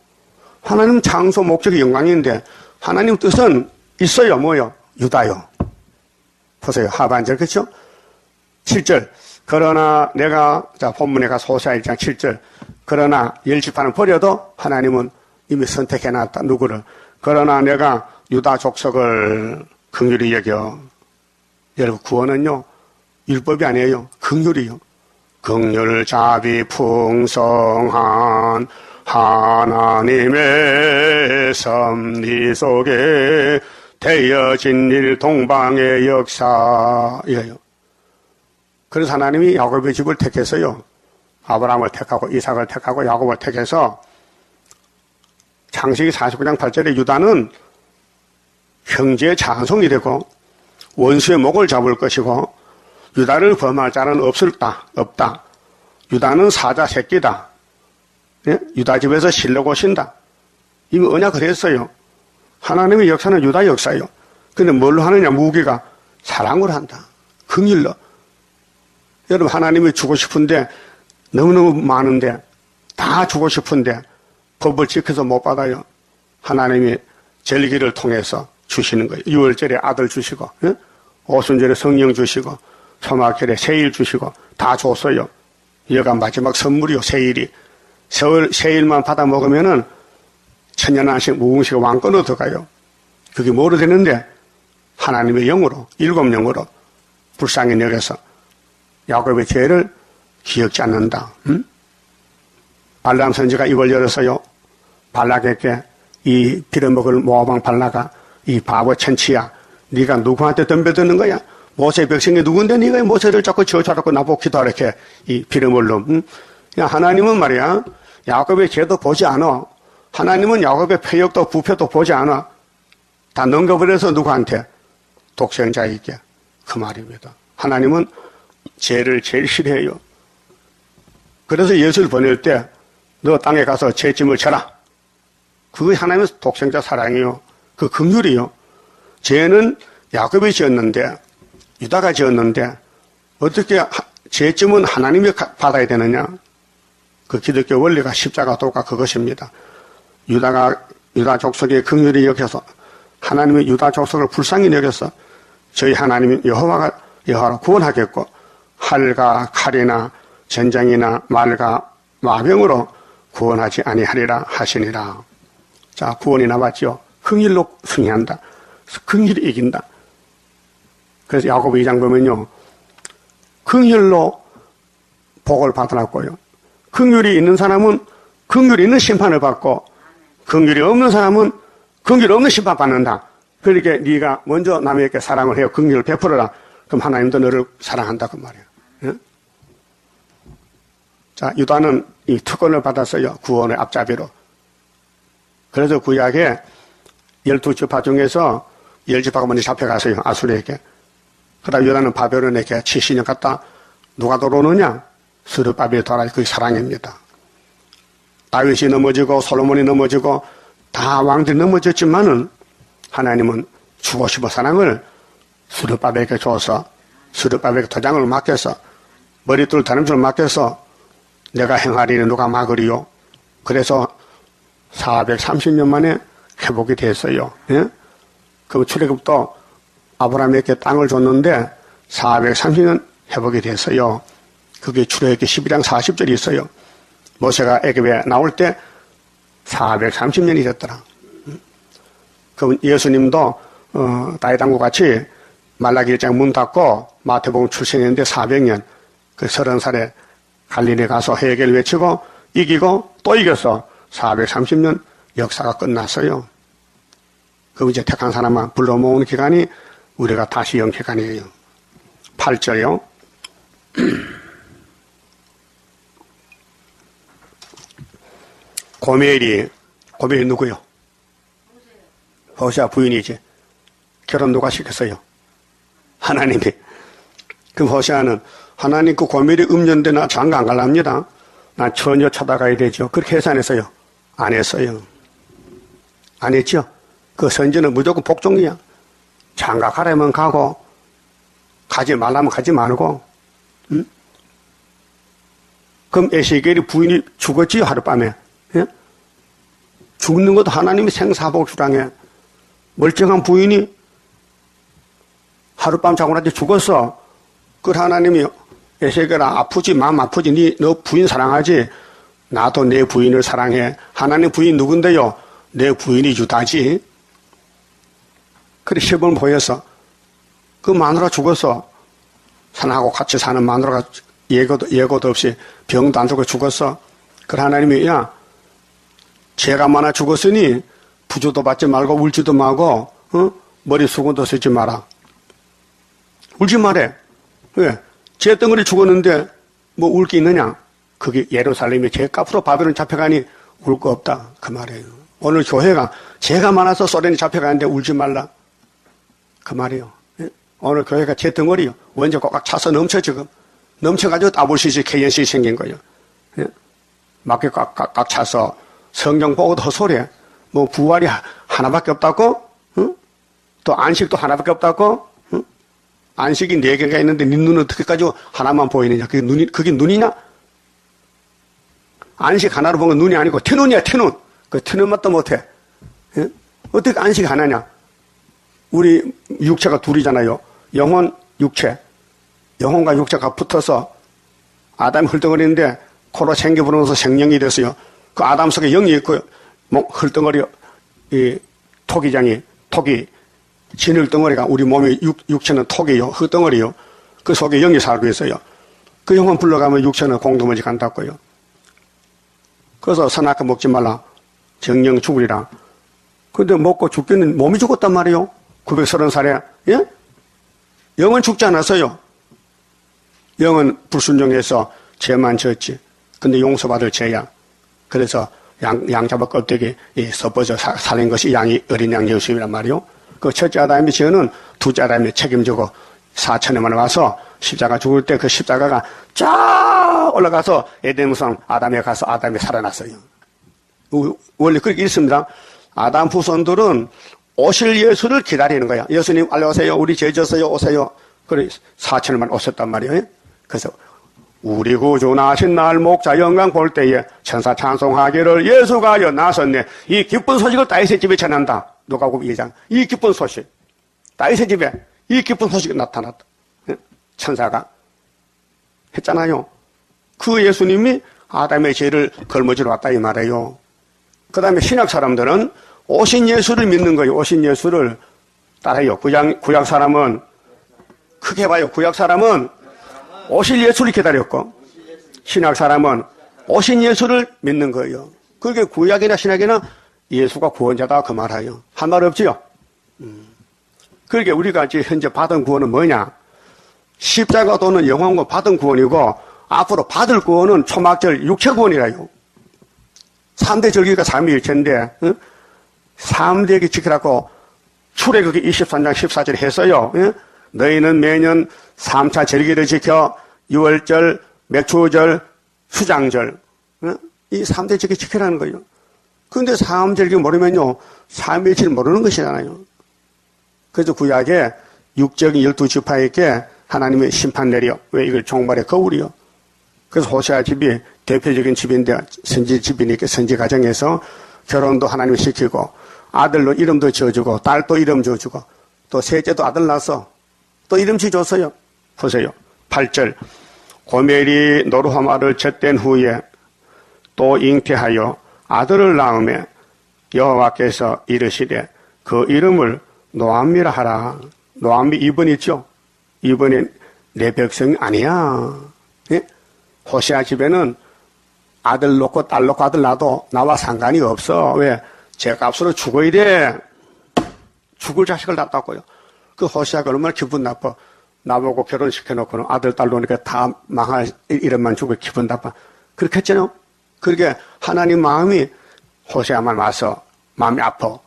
하나님 창조 목적이 영광인데 하나님 뜻은 있어요. 뭐요? 유다요. 보세요. 하반절 그렇죠? 7절. 그러나 내가 본문에 가서 호세아 1장 7절. 그러나 10지파는 버려도 하나님은 이미 선택해놨다. 누구를? 그러나 내가 유다 족속을 긍휼히 여겨. 여러분 구원은요. 율법이 아니에요. 긍휼이요. 긍휼 자비 풍성한 하나님의 섭리 속에 되어진 일 동방의 역사 이거요. 그래서 하나님이 야곱의 집을 택했어요. 아브라함을 택하고 이삭을 택하고 야곱을 택해서 창세기 49장 8절에 유다는 형제의 자손이 되고 원수의 목을 잡을 것이고 유다를 범할 자는 없다. 유다는 사자 새끼다. 예? 유다 집에서 실력 오신다. 이미 언약을 했어요. 하나님의 역사는 유다 역사예요. 근데 뭘로 하느냐? 무기가 사랑으로 한다. 긍휼로. 여러분 하나님이 주고 싶은데 너무너무 많은데 다 주고 싶은데 법을 지켜서 못 받아요. 하나님이 절기를 통해서 주시는 거예요. 6월절에 아들 주시고 예? 오순절에 성령 주시고 초막절에 세일 주시고 다 줬어요. 여가 마지막 선물이요. 세일이. 세일만 받아 먹으면은 천년한식 무궁식 왕권 얻어가요. 그게 뭐로 되는데 하나님의 영으로 7영으로 불쌍히 여겨서 야곱의 죄를 기억지 않는다. 응? 발람 선지가 입을 열어서요. 발락에게 이 빌어먹을 모아방 발라가 이 바보 천치야. 네가 누구한테 덤벼드는 거야? 모세 백성이 누군데 네가 모세를 자꾸 저주하고 나보기도 이렇게 이 빌어먹을 놈. 응? 야, 하나님은 말이야. 야곱의 죄도 보지 않아. 하나님은 야곱의 패역도 부패도 보지 않아. 다 넘겨버려서 누구한테? 독생자에게. 그 말입니다. 하나님은 죄를 제일 싫어해요. 그래서 예수를 보낼 때 너 땅에 가서 죄짐을 져라. 그게 하나님의 독생자 사랑이요. 그 긍휼이요. 죄는 야곱이 지었는데 유다가 지었는데 어떻게 죄짐은 하나님이 받아야 되느냐. 그 기독교 원리가 십자가 도가 그것입니다. 유다 족속의 긍휼히 여겨서 하나님의 유다 족속을 불쌍히 여겨서 저희 하나님이 여호와로 구원하겠고 활과 칼이나 전쟁이나 말과 마병으로 구원하지 아니하리라 하시니라. 자, 구원이 나왔죠. 긍휼로 승리한다. 긍휼이 이긴다. 그래서 야고보 2장 보면요. 긍휼로 복을 받으라고요. 긍휼이 있는 사람은 긍휼이 있는 심판을 받고 긍휼이 없는 사람은 긍휼 없는 심판 받는다. 그러니까 네가 먼저 남에게 사랑을 해요. 긍휼을 베풀어라. 그럼 하나님도 너를 사랑한다 그 말이에요. 예? 자, 유다는 이 특권을 받았어요. 구원의 앞잡이로. 그래서 구약에 12지파 중에서 10지파가 먼저 잡혀갔어요. 아수르에게. 그다음 유다는 바벨론에게 70년 갔다 누가 돌아오느냐? 스룹바벨이 돌아와. 그게 사랑입니다. 다윗이 넘어지고 솔로몬이 넘어지고 다 왕들이 넘어졌지만은 하나님은 주고 싶은 사랑을 스룹바벨에게 줘서 스룹바벨에게 도장을 맡겨서 머리둘 다림줄을 맡겨서 내가 행하리니 누가 막으리요. 그래서 430년 만에 회복이 됐어요. 예? 그 출애굽도 아브라함에게 땅을 줬는데 430년 회복이 됐어요. 그게 출애굽기 11장 40절이 있어요. 모세가 애굽에 나올 때 430년이 됐더라. 그럼 예수님도 다윗왕과 같이 말라기 1장 문 닫고 마태복음 출생했는데 400년 그 30살에 갈릴리 가서 회개를 외치고 이기고 또 이겨서 430년 역사가 끝났어요. 그 이제 택한 사람만 불러 모으는 기간이 우리가 다시 영 기간이에요. 8절요. 고멜이 누구요? 호세아 부인이지. 결혼 누가 시켰어요? 하나님이. 그럼 호세아는 하나님 그 고멜이 음년대 나 장가 안 갈랍니다. 나 처녀 찾아가야 되죠. 그렇게 해서 안 했어요? 안 했어요. 안 했죠? 그 선지는 무조건 복종이야. 장가 가려면 가고 가지 말라면 가지 말고. 응? 그럼 에세겔이 부인이 죽었지요 하룻밤에. 예? 죽는 것도 하나님이 생사복 주랑해. 멀쩡한 부인이 하룻밤 자고 나서 죽었어. 그 하나님이 에세겔아 아프지 마음 아프지 너 부인 사랑하지. 나도 내 부인을 사랑해. 하나님 부인 누군데요? 내 부인이 유다지. 그래 시범을 보여서 그 마누라 죽었어. 산하고 같이 사는 마누라가 예고도 없이 병도 안 들고 죽었어. 그래 하나님이 야 죄가 많아 죽었으니 부조도 받지 말고 울지도 말고 머리 수건도 쓰지 마라. 울지 말해. 왜? 죄 덩어리 죽었는데 뭐 울 게 있느냐? 그게 예루살렘이 죄값으로 바벨론 잡혀가니 울 거 없다. 그 말이에요. 오늘 교회가 죄가 많아서 소련이 잡혀가는데 울지 말라. 그 말이요. 예? 오늘 교회가 제 덩어리요. 원죄 꽉 차서 넘쳐 지금. 넘쳐가지고 WCC, KNC 생긴 거예요. 예? 막게 꽉 차서 성경 보고도 헛소리야. 뭐 부활이 하나밖에 없다고? 응? 또 안식도 하나밖에 없다고? 응? 안식이 4개가 있는데 네 눈은 어떻게 가지고 하나만 보이느냐? 그게 눈이냐? 안식 하나로 보면 눈이 아니고 태눈이야, 태눈. 그 태눈 맛도 못해. 예? 어떻게 안식이 하나냐? 우리 육체가 둘이잖아요. 영혼, 육체. 영혼과 육체가 붙어서 아담이 헐덩거리는데 코로 생기 불어넣어서 생명이 됐어요. 그 아담 속에 영이 있고요. 헐덩거리, 이 톡이, 진흙덩어리가 우리 몸의 육체는 톡이요. 흙덩어리요. 그 속에 영이 살고 있어요. 그 영혼 불러가면 육체는 공동머지 간다고요. 그래서 선악과 먹지 말라. 정령 죽으리라. 근데 먹고 죽기는 몸이 죽었단 말이에요. 930살에. 예? 영은 죽지 않았어요. 영은 불순종해서 죄만 졌지. 근데 용서받을 죄야. 그래서 양잡아 껍데기 섞어서 살린 것이 어린 양 예수님이란 말이요. 그 첫째 아담의 죄는 둘째 아담이 책임지고 4천에만 와서 십자가 죽을 때 그 십자가가 쫙 올라가서 에덴무상 아담에 가서 아담이 살아났어요. 원래 그렇게 있습니다. 아담 후손들은 오실 예수를 기다리는 거야. 예수님 알려오세요. 우리 죄 졌어요. 오세요. 그래 4천에만 오셨단 말이에요. 그래서 우리 구주 나신 날 목자 영광 볼 때에 천사 찬송하기를 예수가 나섰네. 이 기쁜 소식을 다윗의 집에 전한다. 누가복음 2장. 이 기쁜 소식. 다윗의 집에 이 기쁜 소식이 나타났다. 천사가 했잖아요. 그 예수님이 아담의 죄를 걸머지러 왔다 이 말이에요. 그 다음에 신약 사람들은 오신 예수를 믿는 거예요. 오신 예수를 따라요. 구약 사람은 크게 봐요. 구약 사람은 오실 예수를 기다렸고 신약 사람은 오신 예수를 믿는 거예요. 그게 구약이나 신약이나 예수가 구원자다 그 말이에요. 한 말 없지요? 그러니까 우리가 지금 현재 받은 구원은 뭐냐? 십자가 도는 영원고 받은 구원이고 앞으로 받을 구원은 초막절 육체 구원이라요. 3대 절기가 삼위일체인데 3대기 지키라고 출애굽기 23장 14절 했어요. 너희는 매년 3차 절기를 지켜 6월절, 맥주절, 수장절 이 3대 절기 지키라는 거예요. 그런데 3절기 모르면요 3일치를 모르는 것이잖아요. 그래서 구약에 육적인 12지파에게 하나님의 심판 내려. 왜 이걸 종말의 거울이요. 그래서 호세아 집이 대표적인 집인데 선지 집이니까 선지 가정에서 결혼도 하나님이 시키고 아들로 이름도 지어주고 딸도 이름 지어주고 또 셋째도 아들 낳아서 또 이름 지어줬어요. 보세요. 8절 고멜이 노루하마를 젖된 후에 또 잉태하여 아들을 낳으며 여호와께서 이르시되 그 이름을 노암미라 하라. 노암미 2번 있죠. 2번엔 내 백성이 아니야. 예? 호세아 집에는 아들 놓고 딸 놓고 아들 낳아도 나와 상관이 없어. 왜? 제값으로 죽어야 돼. 죽을 자식을 낳았다고요. 그 호세아가 얼마나 기분 나빠. 나보고 결혼시켜놓고는 아들 딸 놓으니까 다 망할 이름만 주고 기분 나빠. 그렇게 했잖아요. 그렇게 하나님 마음이 호세아만 와서 마음이 아파.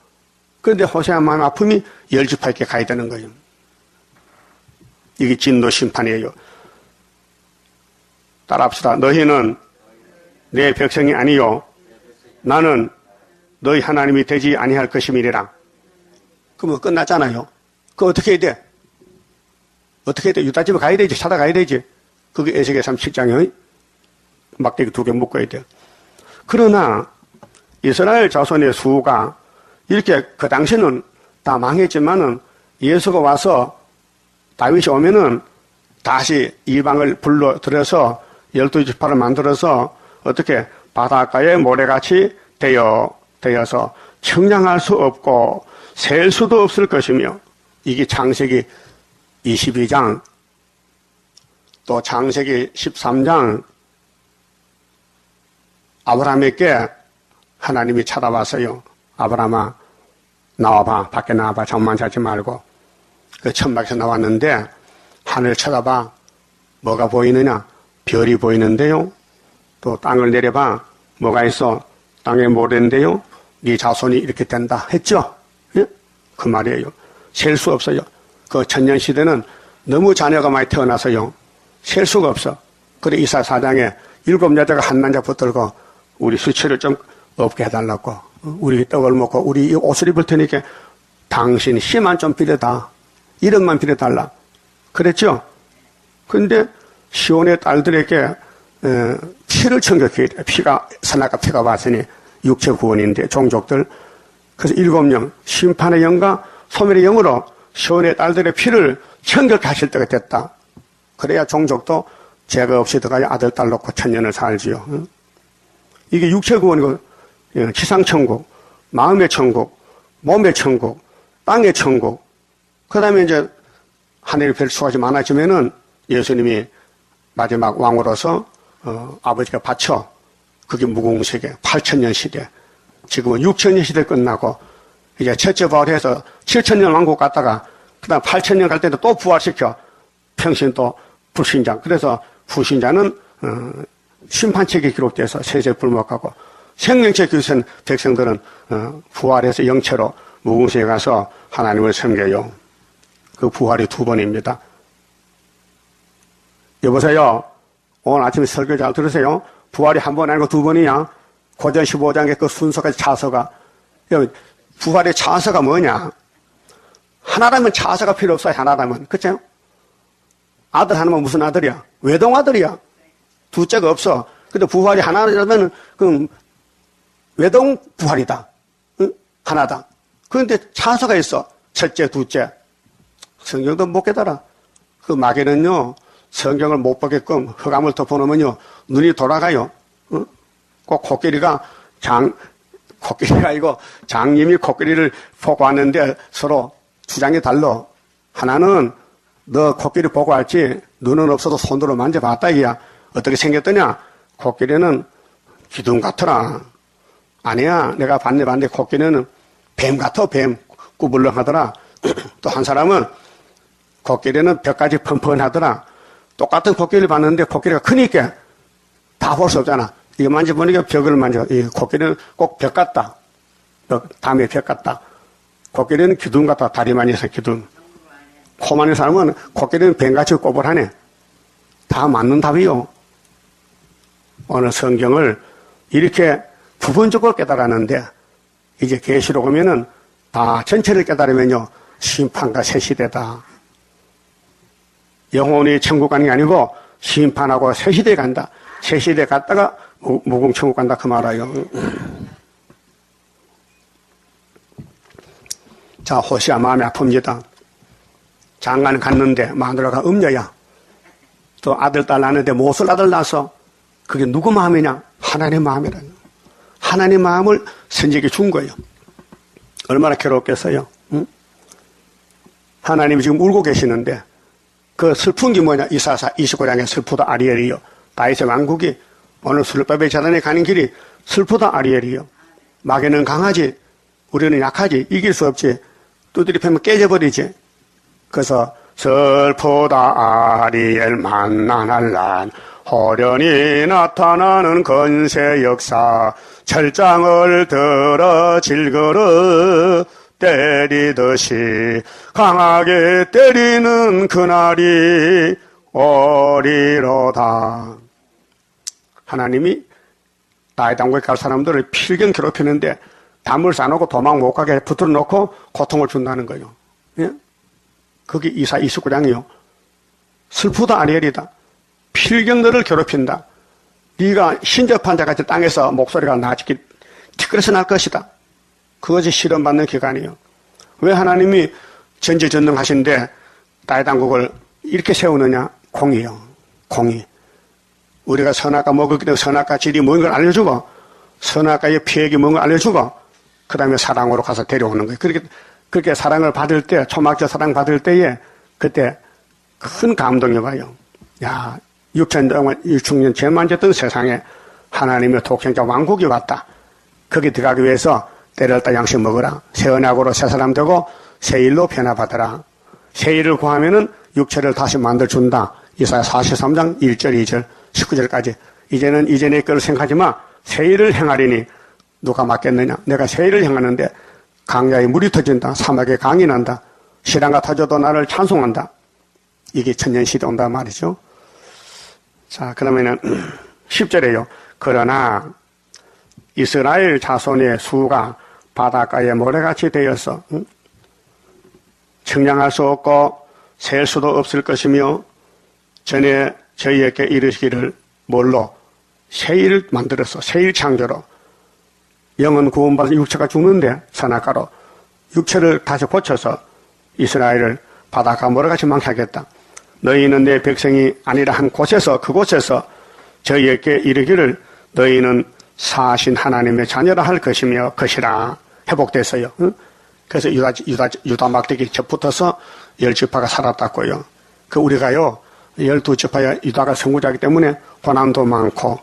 그런데 호세아 마음 아픔이 열지파에게 가야 되는 거예요. 이게 진노 심판이에요. 따라합시다. 너희는 내 백성이 아니요 나는 너희 하나님이 되지 아니할 것임이니라. 그러면 끝났잖아요. 그거 어떻게 해야 돼? 어떻게 해야 돼? 유다집에 가야 되지. 찾아가야 되지. 그게 에스겔 37장에 막대기 2개 묶어야 돼. 그러나 이스라엘 자손의 수가 이렇게 그 당시는 다 망했지만은 예수가 와서 다윗이 오면은 다시 이방을 불러들여서 12지파를 만들어서 어떻게 바닷가에 모래같이 되어서 청량할 수 없고 셀 수도 없을 것이며 이게 창세기 22장 또 창세기 13장 아브라함에게 하나님이 찾아왔어요. 아브라함아 나와봐. 밖에 나와봐. 잠만 자지 말고. 그 천막에서 나왔는데 하늘 쳐다봐. 뭐가 보이느냐? 별이 보이는데요. 또 땅을 내려봐. 뭐가 있어? 땅에 모래인데요. 네 자손이 이렇게 된다 했죠? 예? 그 말이에요. 셀 수 없어요. 그 천년시대는 너무 자녀가 많이 태어나서요. 셀 수가 없어. 그래 이사 4장에 7 여자가 한 남자 붙들고 우리 수치를 좀 없게 해달라고. 우리 떡을 먹고 우리 옷을 입을 테니까 당신 씨만 좀 빌려다. 이름만 빌려달라. 그랬죠? 근데 시온의 딸들에게 피를 청격해야 돼. 피가 선악과 피가 왔으니 육체 구원인데 종족들. 그래서 7명 심판의 영과 소멸의 영으로 시온의 딸들의 피를 청격하실 때가 됐다. 그래야 종족도 죄가 없이 들어가야 아들 딸 놓고 천년을 살지요. 이게 육체 구원이고 지상천국, 마음의 천국, 몸의 천국, 땅의 천국. 그 다음에 이제 하늘의 별수가 많아지면은 예수님이 마지막 왕으로서 아버지가 바쳐 그게 무궁세계 8,000년 시대. 지금은 6,000년 시대 끝나고 이제 첫째 부활해서 7,000년 왕국 갔다가 그 다음 8,000년 갈 때도 또 부활시켜 평신 또 불신자. 그래서 불신자는 심판책에 기록돼서 세세 불목하고 생명책 기록된 백성들은 부활해서 영체로 무궁세에 가서 하나님을 섬겨요. 그 부활이 2번입니다. 여보세요. 오늘 아침에 설교 잘 들으세요. 부활이 1번 아니고 2번이야. 고전 15장의 그 순서까지 차서가. 부활의 차서가 뭐냐? 하나라면 차서가 필요 없어요. 하나라면. 그쵸? 아들 하나면 무슨 아들이야? 외동아들이야. 둘째가 없어. 근데 부활이 하나라면 그 외동 부활이다. 응? 하나다. 그런데 차서가 있어. 첫째, 둘째. 성경도 못 깨달아. 그 마귀는요, 성경을 못 보게끔 흑암을 덮어놓으면요, 눈이 돌아가요. 응? 꼭 코끼리가 이거 장님이 코끼리를 보고 왔는데 서로 주장이 달라. 하나는 너 코끼리 보고 왔지, 눈은 없어도 손으로 만져봤다, 이야. 어떻게 생겼더냐? 코끼리는 기둥 같더라. 아니야, 내가 봤는데 코끼리는 뱀 같아, 뱀. 꾸불렁하더라. 또 한 사람은 코끼리는 벽까지 펀펀하더라. 똑같은 코끼리를 봤는데 코끼리가 크니까 다 볼 수 없잖아. 이거 만져보니까 벽을 만져. 이 코끼리는 꼭 벽 같다. 담에 벽 같다. 코끼리는 기둥 같다. 다리만 있어, 기둥. 코만 있는 사람은 코끼리는 뱀같이 꼬불하네. 다 맞는 답이요. 오늘 성경을 이렇게 부분적으로 깨달았는데 이제 계시록 오면은 다 전체를 깨달으면요 심판과 새 시대다. 영혼이 천국 가는 게 아니고 심판하고 새 시대에 간다. 새 시대에 갔다가 무궁천국 간다 그 말이에요. 자, 호시아 마음이 아픕니다. 장관 갔는데 마누라가 음녀야. 또 아들 딸 낳는데 못을 아들 낳아서 그게 누구 마음이냐? 하나님 마음이라는 거예요. 하나님 마음을 선지에게 준 거예요. 얼마나 괴롭겠어요. 응? 하나님이 지금 울고 계시는데 그 슬픈 게 뭐냐? 이사야 29장에 슬프다 아리엘이요. 다윗의 왕국이 오늘 술밥의 재단에 가는 길이 슬프다 아리엘이요. 마귀는 강하지 우리는 약하지 이길 수 없지. 두드리 패면 깨져버리지. 그래서 슬프다 아리엘 만나날란 호련히 나타나는 건세 역사 철장을 들어 질거려 때리듯이 강하게 때리는 그날이 오리로다. 하나님이 다윗 왕국에 갈 사람들을 필경 괴롭히는데 담을 싸놓고 도망 못 가게 붙들어 놓고 고통을 준다는 거예요. 예? 그게 이사 29장이요. 슬프다 아리엘이다. 필경들을 괴롭힌다. 네가 신접한 자같이 땅에서 목소리가 나지기 티끌에서 날 것이다. 그것이 실험받는 기간이에요. 왜 하나님이 전지전능하신데 다윗 왕국을 이렇게 세우느냐? 공이요. 공이. 우리가 선악과 먹었기 때문에 선악과 질이 뭔 걸 알려주고 선악과의 피해기 뭔 걸 알려주고 그 다음에 사랑으로 가서 데려오는 거예요. 그렇게 사랑을 받을 때 초막절 사랑 받을 때에 그때 큰 감동이 와요. 야, 6천 죄 만졌던 세상에 하나님의 독생자 왕국이 왔다. 거기 들어가기 위해서 때렸다 양식 먹어라. 새 언약으로 새 사람 되고 새 일로 변화받아라. 새 일을 구하면은 육체를 다시 만들어준다. 이사야 43장 1절 2절 19절까지. 이제는 이전의 것을 생각하지 마. 새 일을 행하리니 누가 맞겠느냐? 내가 세일을 향하는데 강야에 물이 터진다. 사막에 강이 난다. 시랑가 터져도 나를 찬송한다. 이게 천년시대 온다 말이죠. 자, 그러면은 10절에요. 그러나 이스라엘 자손의 수가 바닷가에 모래같이 되어서 측량할 수 없고 셀 수도 없을 것이며 전에 저희에게 이르시기를 뭘로? 세일 만들어서 세일 창조로 영은 구원받아서 육체가 죽는데 선악과로 육체를 다시 고쳐서 이스라엘을 바닷가 모래같이 망하겠다. 너희는 내 백성이 아니라 한 곳에서 그곳에서 저희에게 이르기를 너희는 사신 하나님의 자녀라 할 것이라 회복됐어요. 그래서 유다 막대기 접붙어서 10지파가 살았다고요. 그 우리가요 12지파야 유다가 선구자이기 때문에 고난도 많고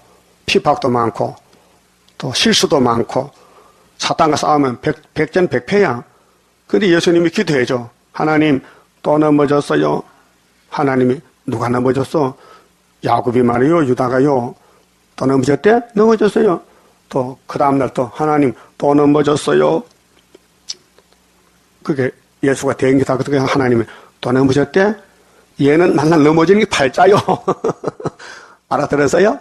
피박도 많고 또 실수도 많고 사탄과 싸우면 백전백패야. 근데 예수님이 기도해줘. 하나님 또 넘어졌어요. 하나님이 누가 넘어졌어? 야곱이 말이요 유다가요 또 넘어졌대? 넘어졌어요. 또 그 다음날 또 하나님 또 넘어졌어요. 그게 예수가 대행기다. 그렇게 하나님이 또 넘어졌대? 얘는 맨날 넘어지는 게 팔자요. 알아들었어요?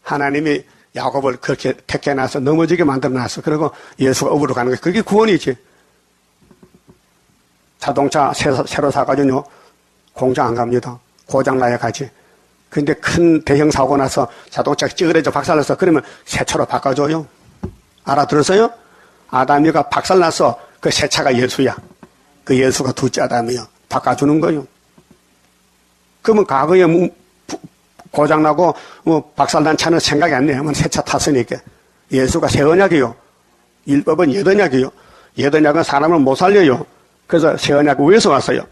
하나님이 야곱을 그렇게 택해놔서 넘어지게 만들어놨어. 그리고 예수가 업으로 가는 거예요. 그게 구원이지. 자동차 새로 사가지고 공장 안 갑니다. 고장나야 가지. 근데 큰 대형 사고 나서 자동차가 찌그러져 박살나서 그러면 새 차로 바꿔줘요. 알아들었어요? 아담이가 박살나서 그 새 차가 예수야. 그 예수가 둘째 아담이요. 바꿔주는 거요. 그러면 과거에 고장나고 박살난 차는 생각이 안 나요. 새 차 탔으니까. 예수가 새 언약이요. 율법은 옛 언약이요. 옛 언약은 사람을 못 살려요. 그래서 새 언약 위에서 왔어요.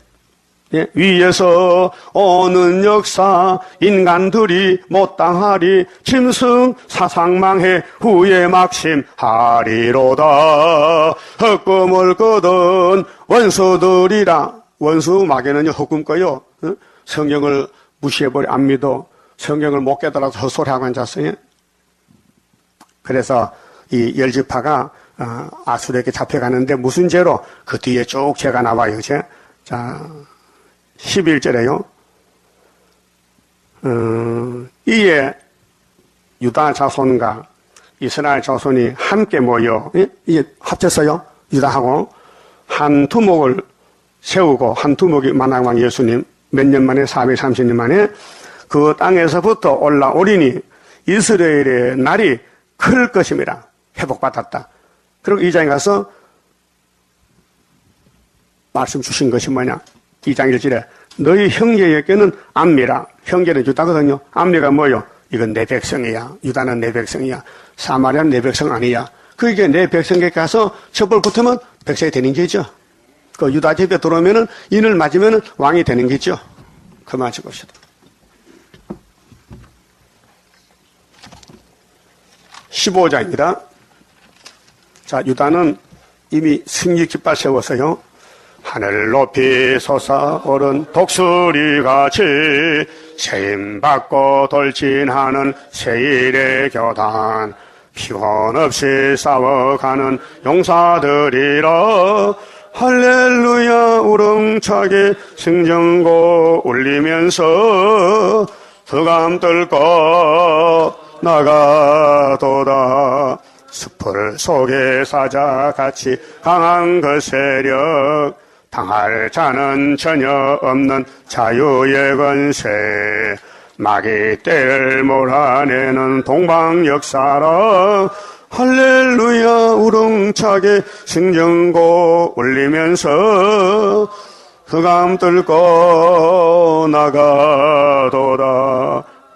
예, 위에서 오는 역사 인간들이 못당하리 짐승 사상망해 후에 막심하리로다. 헛꿈을 거둔 원수들이라. 원수 마귀는요 헛꿈 꿔요. 성경을 무시해버려 안 믿어. 성경을 못 깨달아서 헛소리하고 앉았어요. 그래서 이 10지파가 아수르에게 잡혀가는데 무슨 죄로? 그 뒤에 쭉 죄가 나와요. 자 11절에요. 이에 유다 자손과 이스라엘 자손이 함께 모여 이게 합쳤어요. 유다하고 한 두목을 세우고 한 두목이 만왕왕 예수님 몇 년 만에 430년 만에 그 땅에서부터 올라오리니 이스라엘의 날이 클 것임이라. 회복받았다. 그리고 2장에 가서 말씀 주신 것이 뭐냐? 2장 1절에 너희 형제에게는 암미라. 형제는 유다거든요. 암미가 뭐요? 이건 내 백성이야. 유다는 내 백성이야. 사마리아는 내 백성 아니야. 그게 내 백성에게 가서 첩을 붙으면 백성이 되는 게죠. 그 유다 집에 들어오면은 인을 맞으면 왕이 되는 게죠. 그만 찍읍시다. 15장입니다. 자, 유다는 이미 승리 깃발 세웠어요. 하늘 높이 솟아오른 독수리같이 세임받고 돌진하는 세일의 교단 피곤 없이 싸워가는 용사들이라. 할렐루야 우렁차게 승전고 울리면서 흑암 뚫고 나가도다. 숲을 속에 사자같이 강한 그 세력 당할 자는 전혀 없는 자유의 권세 마귀 떼를 몰아내는 동방 역사라. 할렐루야 우렁차게 승전고 울리면서 흑암 뚫고 나가도다.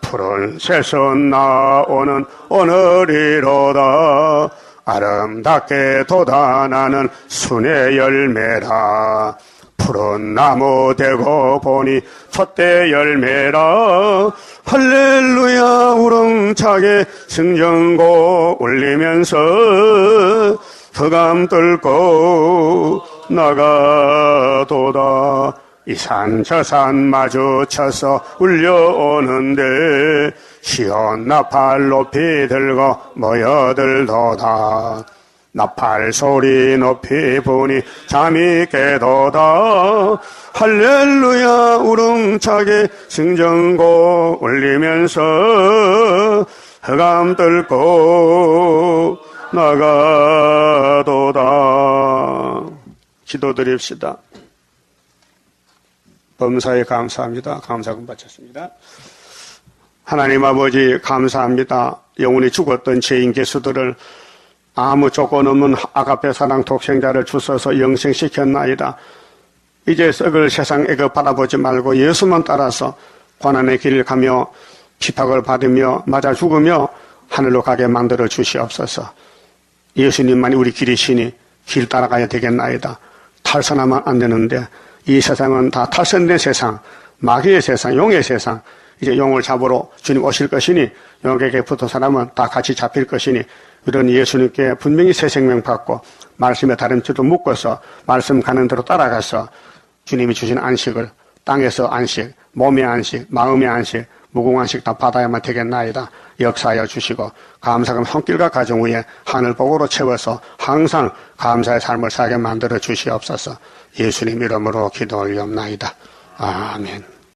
푸른 새순 나오는 오늘이로다. 아름답게 돋아나는 순의 열매라. 푸른 나무 되고 보니 촛대 열매라. 할렐루야 우렁차게 승전고 울리면서 흑암 뚫고 나가도다. 이 산 저 산 마주쳐서 울려오는데 시온 나팔 높이 들고 모여들도다. 나팔 소리 높이 부니 잠이 깨도다. 할렐루야 우렁차게 승전고 울리면서 흑암 뚫고 나가도다. 기도드립시다. 범사에 감사합니다. 감사금 바쳤습니다. 하나님 아버지 감사합니다. 영원히 죽었던 죄인 개수들을 아무 조건 없는 아가페 사랑 독생자를 주셔서 영생시켰나이다. 이제 썩을 세상 애거 바라보지 말고 예수만 따라서 고난의 길을 가며 핍박을 받으며 맞아 죽으며 하늘로 가게 만들어 주시옵소서. 예수님만이 우리 길이시니 길 따라가야 되겠나이다. 탈선하면 안 되는데 이 세상은 다 탈선된 세상, 마귀의 세상, 용의 세상. 이제 용을 잡으러 주님 오실 것이니 용에게 붙은 사람은 다 같이 잡힐 것이니 이런 예수님께 분명히 새 생명 받고 말씀에 다름질도 묶어서 말씀 가는 대로 따라가서 주님이 주신 안식을 땅에서 안식, 몸의 안식, 마음의 안식, 무궁안식 다 받아야만 되겠나이다. 역사하여 주시고 감사금 손길과 가정 위에 하늘복으로 채워서 항상 감사의 삶을 살게 만들어 주시옵소서. 예수님 이름으로 기도 올리옵나이다. 아멘.